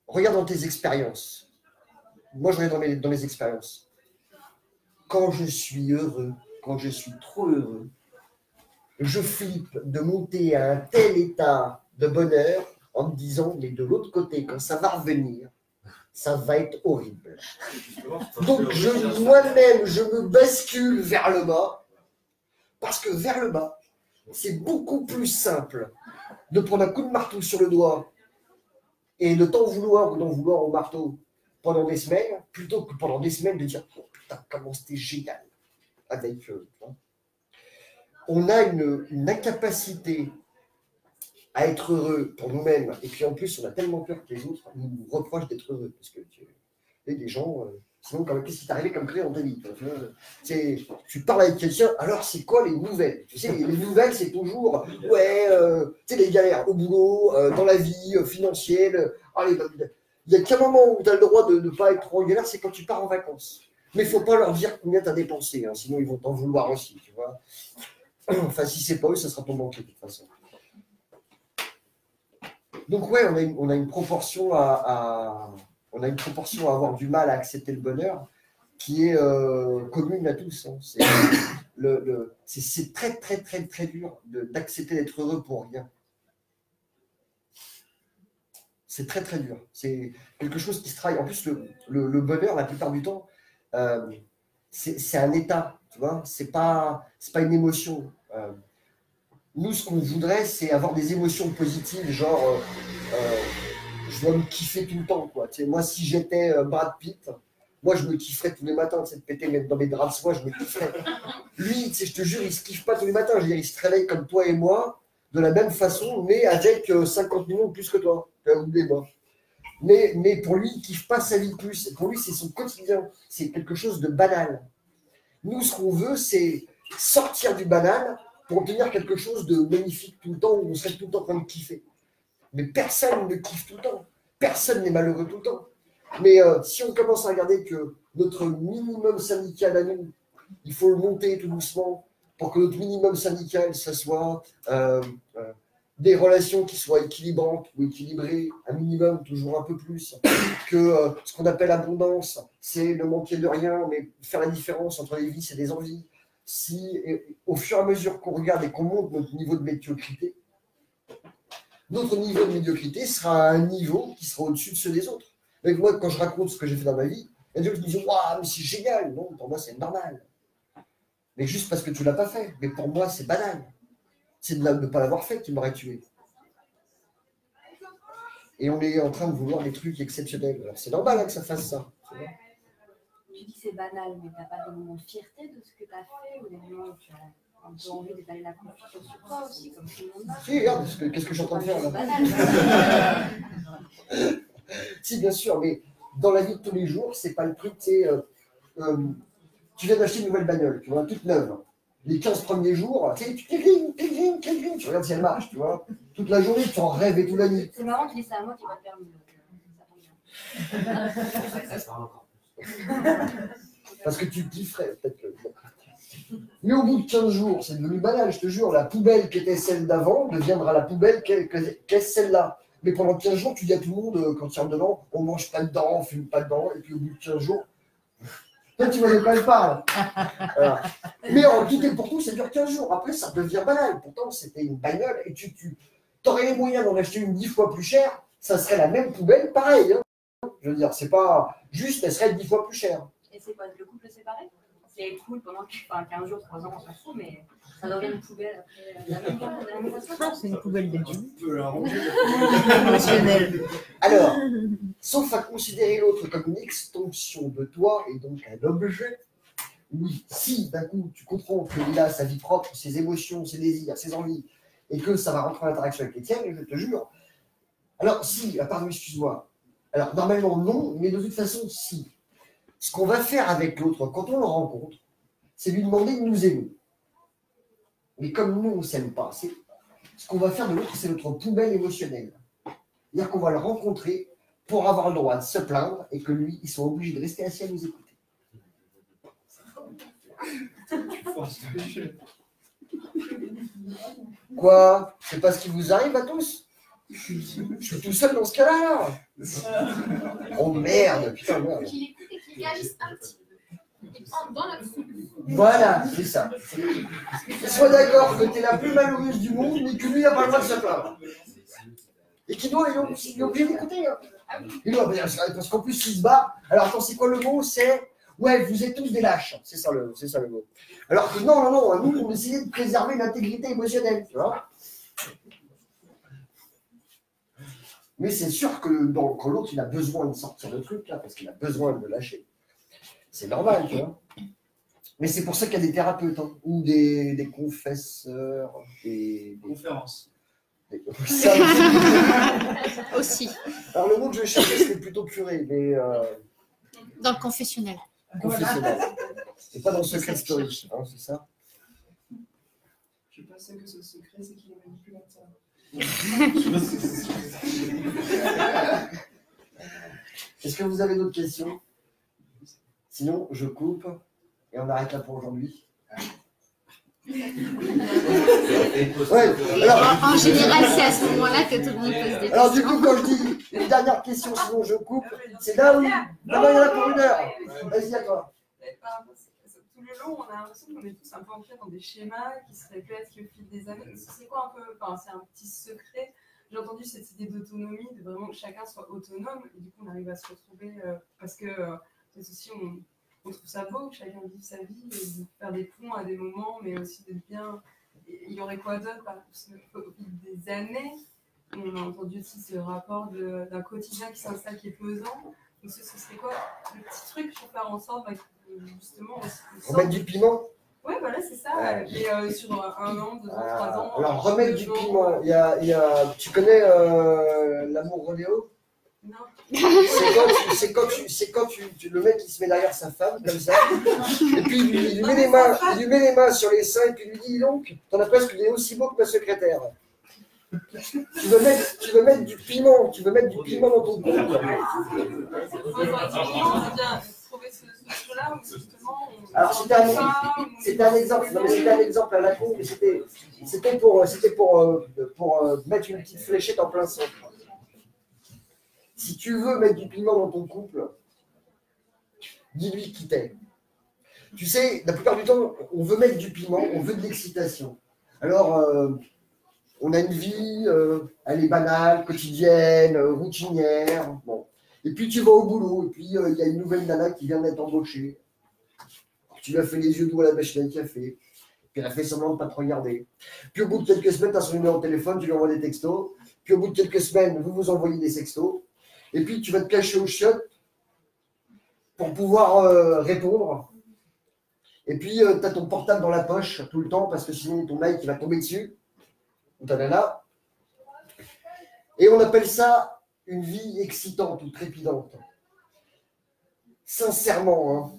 regarde dans tes expériences. Moi, je regarde dans mes expériences. Quand je suis heureux, quand je suis trop heureux, je flippe de monter à un tel état de bonheur en me disant, mais de l'autre côté, quand ça va revenir, ça va être horrible. Donc, moi-même, je me bascule vers le bas, parce que vers le bas, c'est beaucoup plus simple de prendre un coup de marteau sur le doigt et de t'en vouloir ou d'en vouloir au marteau pendant des semaines, plutôt que pendant des semaines de dire, oh putain, comment c'était génial. Avec, on a une incapacité à être heureux pour nous-mêmes, et puis en plus, on a tellement peur que les autres nous reprochent d'être heureux, parce que tu sais, des gens, sinon, qu'est-ce qui t'est arrivé comme clé dans ta vie? Tu parles avec quelqu'un, alors c'est quoi les nouvelles? Tu sais, les nouvelles, c'est toujours, ouais, tu sais, les galères au boulot, dans la vie financière. Il n'y a qu'un moment où tu as le droit de ne pas être en galère, c'est quand tu pars en vacances. Mais il ne faut pas leur dire combien tu as dépensé, hein, sinon ils vont t'en vouloir aussi, tu vois. Enfin, si c'est pas eux, ça sera ton banquier, de toute façon. Donc ouais, on a une proportion à avoir du mal à accepter le bonheur qui est commune à tous. Hein. C'est très très très très dur d'accepter d'être heureux pour rien. C'est très très dur. C'est quelque chose qui se travaille. En plus, le bonheur, la plupart du temps, c'est un état. Tu vois, c'est pas une émotion. Nous, ce qu'on voudrait, c'est avoir des émotions positives, genre, je dois me kiffer tout le temps, quoi. Tu sais, moi, si j'étais Brad Pitt, moi, je me kifferais tous les matins, de péter dans mes draps de soie, je me kifferais. Lui, tu sais, je te jure, il se kiffe pas tous les matins. Je veux dire, il se réveille comme toi et moi, de la même façon, mais avec 50 millions de plus que toi. Mais pour lui, il kiffe pas sa vie de plus. Pour lui, c'est son quotidien. C'est quelque chose de banal. Nous, ce qu'on veut, c'est sortir du banal pour obtenir quelque chose de magnifique tout le temps, où on serait tout le temps en train de kiffer. Mais personne ne kiffe tout le temps. Personne n'est malheureux tout le temps. Mais si on commence à regarder que notre minimum syndical à nous, il faut le monter tout doucement pour que notre minimum syndical, ça soit des relations qui soient équilibrantes ou équilibrées, un minimum, toujours un peu plus, que ce qu'on appelle abondance, c'est ne manquer de rien, mais faire la différence entre les vices et les envies. Si, au fur et à mesure qu'on regarde et qu'on monte notre niveau de médiocrité, notre niveau de médiocrité sera à un niveau qui sera au-dessus de ceux des autres. Mais moi, quand je raconte ce que j'ai fait dans ma vie, il y a des gens qui me disent « Waouh, mais c'est génial !» Non, pour moi, c'est normal. Mais juste parce que tu ne l'as pas fait. Mais pour moi, c'est banal. C'est de ne pas l'avoir fait qui m'aurait tué. Et on est en train de vouloir des trucs exceptionnels. Alors, c'est normal que ça fasse ça. Tu vois. Tu dis que c'est banal, mais t'as pas des moments de fierté de ce que tu as fait ou des moments où tu as un peu envie d'étaler la confiance sur toi aussi, comme tout le monde a. Si, regarde, qu'est-ce que je suis en train de faire là? Si, bien sûr, mais dans la vie de tous les jours, c'est pas le truc, tu sais, tu viens d'acheter une nouvelle bagnole, tu vois, toute neuve. Les 15 premiers jours, tu sais, tu regardes si elle marche, tu vois. Toute la journée, tu en rêves et toute la nuit. C'est marrant qu'il dise ça à moi qui va te permis. Ça tombe bien. Parce que tu kifferais, peut-être que. Mais au bout de 15 jours, c'est devenu banal, je te jure, la poubelle qui était celle d'avant deviendra la poubelle qu'est celle-là. Mais pendant 15 jours, tu dis à tout le monde, quand tu rentres dedans, on mange pas dedans, on fume pas dedans, et puis au bout de 15 jours, toi tu vois de quoi je parle. Voilà. Mais en tout et pour tout, ça dure 15 jours. Après, ça devient banal. Pourtant, c'était une bagnole, et tu aurais les moyens d'en acheter une 10 fois plus chère, ça serait la même poubelle, pareil. Hein. Je veux dire, c'est pas juste, elle serait 10 fois plus chère. Et c'est quoi, le couple séparé? C'est cool pendant 15 jours, 3 ans, on s'en fout, mais ça devient une poubelle après la même façon. C'est une poubelle d'adulte. Émotionnelle. Alors, sauf à considérer l'autre comme une extension de toi et donc un objet, oui, si d'un coup tu comprends qu'il a sa vie propre, ses émotions, ses désirs, ses envies, et que ça va rentrer en interaction avec les tiennes, je te jure. Alors, si, pardon, excuse-moi. Alors, normalement, non, mais de toute façon, si. Ce qu'on va faire avec l'autre, quand on le rencontre, c'est lui demander de nous aimer. Mais comme nous, on ne s'aime pas assez, ce qu'on va faire de l'autre, c'est notre poubelle émotionnelle. C'est-à-dire qu'on va le rencontrer pour avoir le droit de se plaindre et que lui, il soit obligé de rester assis à nous écouter. Quoi? C'est pas ce qui vous arrive à tous? Je suis tout seul dans ce cas-là. Oh merde, putain, merde. Qu'il écoute et qu'il réagisse un petit peu. Il prend dans l'action. Voilà, c'est ça. Sois d'accord que tu es la plus malheureuse du monde, mais que lui n'a pas le droit de se plaindre. Et qu'il doit, il est obligé d'écouter. Hein. Il doit, parce qu'en plus, il se bat. Alors, attends, c'est quoi le mot? C'est ouais, vous êtes tous des lâches. C'est ça le mot. Alors que non, nous, on essayait de préserver l'intégrité émotionnelle, tu vois. Mais c'est sûr que quand l'autre, il a besoin de sortir le truc, là, parce qu'il a besoin de le lâcher. C'est normal, tu vois. Mais c'est pour ça qu'il y a des thérapeutes, hein, ou des confesseurs, des conférences. Ça aussi. Alors, le mot que je cherchais, c'était plutôt curé, mais... Dans le confessionnel. Confessionnel. C'est pas dans le secret story, hein, c'est ça? Je pensais que ce secret, c'est qu'il est manipulateur. Est-ce que vous avez d'autres questions? Sinon, je coupe et on arrête là pour aujourd'hui. Ouais, alors, en général, c'est à ce moment-là que tout le monde pose des questions. Alors, du coup, quand je dis une dernière question, sinon je coupe, c'est là où. D'abord, il y en a pour 1 heure. Vas-y, à toi. Tout le long, on a l'impression qu'on est tous un peu ancrés dans des schémas qui se répètent, qui au fil des années. C'est quoi un peu, enfin, c'est un petit secret. J'ai entendu cette idée d'autonomie, de vraiment que chacun soit autonome, et du coup, on arrive à se retrouver parce que aussi, on trouve ça beau, que chacun vive sa vie, et de faire des ponts à des moments, mais aussi d'être bien. Et il y aurait quoi d'autre parce qu'au fil des années, on a entendu aussi ce rapport d'un quotidien qui s'installe, qui est pesant. Donc, ce serait quoi le petit truc pour faire en sorte justement On met du piment? Ouais, voilà, c'est ça. Et sur 1 an, 2 ans, 3 ans. Alors, remettre du piment. Tu connais l'amour rodéo? Non. C'est quand le mec il se met derrière sa femme, comme ça, et puis il lui met les mains sur les seins, et puis il lui dit donc, t'en as presque des aussi beau que ma secrétaire. Tu veux mettre du piment dans ton couple. Alors c'était un exemple, non, mais c'était un exemple à la con, mais c'était pour mettre une petite fléchette en plein centre. Si tu veux mettre du piment dans ton couple, dis-lui qui t'aime. Tu sais, la plupart du temps, on veut mettre du piment, on veut de l'excitation. Alors, on a une vie, elle est banale, quotidienne, routinière. Bon. Et puis tu vas au boulot, et puis il y a une nouvelle nana qui vient d'être embauchée. Alors, tu lui as fait les yeux doux à la machine à café, puis elle a fait semblant de ne pas te regarder. Puis au bout de quelques semaines, tu as son numéro de téléphone, tu lui envoies des textos, Puis au bout de quelques semaines, vous vous envoyez des sextos. Et puis tu vas te cacher aux chiottes pour pouvoir répondre. Et puis tu as ton portable dans la poche tout le temps parce que sinon ton mec il va tomber dessus. Ou ta nana. Et on appelle ça une vie excitante ou trépidante. Sincèrement, hein,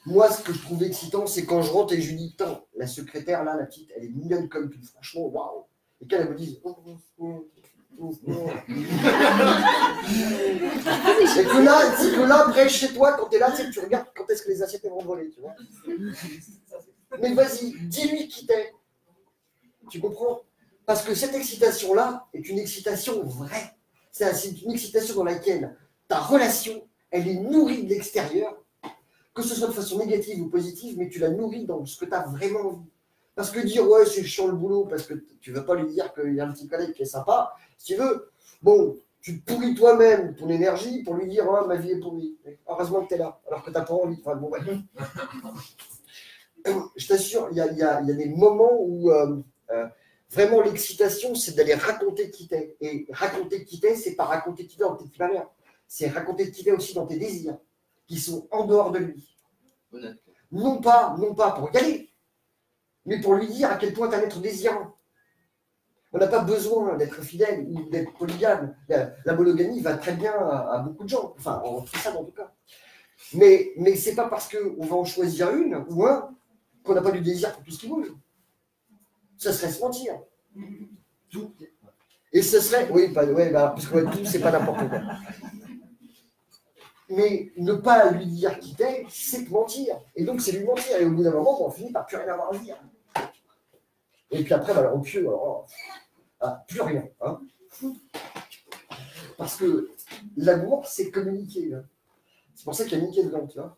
moi, ce que je trouve excitant, c'est quand je rentre et je lui dis, putain, la secrétaire, là, la petite, elle est mignonne comme tout, franchement, waouh. Et qu'elle me dise, c'est que là, après, chez toi, quand tu es là, tu regardes quand est-ce que les assiettes vont voler, tu vois. Mais vas-y, dis-lui qui t'es. Tu comprends? Parce que cette excitation-là est une excitation vraie. C'est une excitation dans laquelle ta relation, elle est nourrie de l'extérieur, que ce soit de façon négative ou positive, mais tu la nourris dans ce que tu as vraiment envie. Parce que dire, ouais, c'est chiant le boulot, parce que tu ne veux pas lui dire qu'il y a un petit collègue qui est sympa, si tu veux, bon, tu te pourris toi-même ton énergie pour lui dire, ouais, ma vie est pourrie. Heureusement que tu es là, alors que tu n'as pas envie. Enfin, bon, ouais. Je t'assure, il y a des moments où vraiment l'excitation, c'est d'aller raconter qui t'es. Et raconter qui t'es, c'est pas raconter qui t'es dans tes petites manières. C'est raconter qui t'es aussi dans tes désirs, qui sont en dehors de lui. Non pas pour y aller, mais pour lui dire à quel point tu es un être désirant. On n'a pas besoin d'être fidèle ou d'être polygame. La monogamie va très bien à beaucoup de gens. Enfin, on fait ça en tout cas. Mais c'est pas parce qu'on va en choisir une ou un qu'on n'a pas du désir pour tout ce qui bouge. Ça serait se mentir. Tout. Et ce serait... Oui, parce que tout, c'est pas n'importe quoi. Mais ne pas lui dire qui t'es, c'est te mentir. Et donc, c'est lui mentir. Et au bout d'un moment, on finit par plus rien avoir à dire. Et puis après, alors, au pieu, alors, plus rien. Hein. Parce que l'amour, c'est communiquer. Hein. C'est pour ça qu'il y a Mickey dedans, tu vois.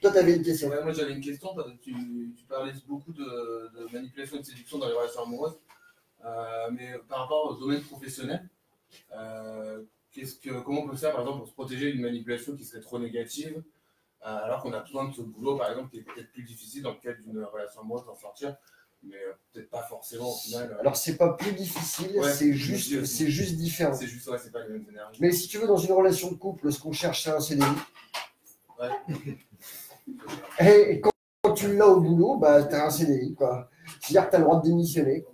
Toi, tu avais une question. Ouais, moi, j'avais une question. Tu parlais beaucoup de manipulation et de séduction dans les relations amoureuses. Mais par rapport au domaine professionnel, comment on peut faire, par exemple, pour se protéger d'une manipulation qui serait trop négative, alors qu'on a besoin de ce boulot, par exemple, qui est peut-être plus difficile dans le cadre d'une relation amoureuse d'en sortir, mais peut-être pas forcément au final. Alors, c'est pas plus difficile, ouais, c'est juste différent. C'est juste, ouais, c'est pas les mêmes énergies. Mais si tu veux, dans une relation de couple, ce qu'on cherche, c'est un CDI. Ouais. Et quand tu l'as au boulot, bah, tu as un CDI, quoi. C'est-à-dire que tu as le droit de démissionner.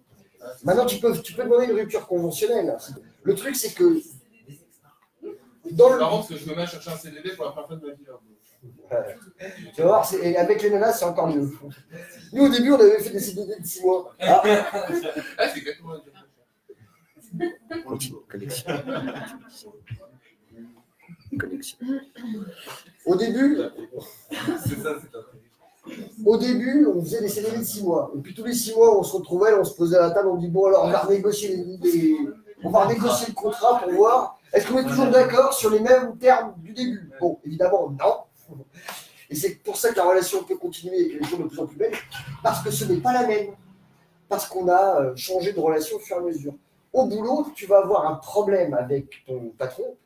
Maintenant, tu peux demander une rupture conventionnelle. Le truc, c'est que. C'est marrant parce que je me mets à chercher un CDD pour la première fois de ma vie. Tu vas voir, et avec les nanas, c'est encore mieux. Nous, au début, on avait fait des CDD de 6 mois. Ah, c'est exactement Connexion. Au début, on faisait des CDD de 6 mois. Et puis tous les 6 mois, on se retrouvait, on se posait à la table, on dit bon, alors on va renégocier le contrat pour voir est-ce qu'on est toujours d'accord sur les mêmes termes du début. Bon, évidemment, non. Et c'est pour ça que la relation peut continuer et que les choses de plus en plus belles, parce que ce n'est pas la même. Parce qu'on a changé de relation au fur et à mesure. Au boulot, tu vas avoir un problème avec ton patron,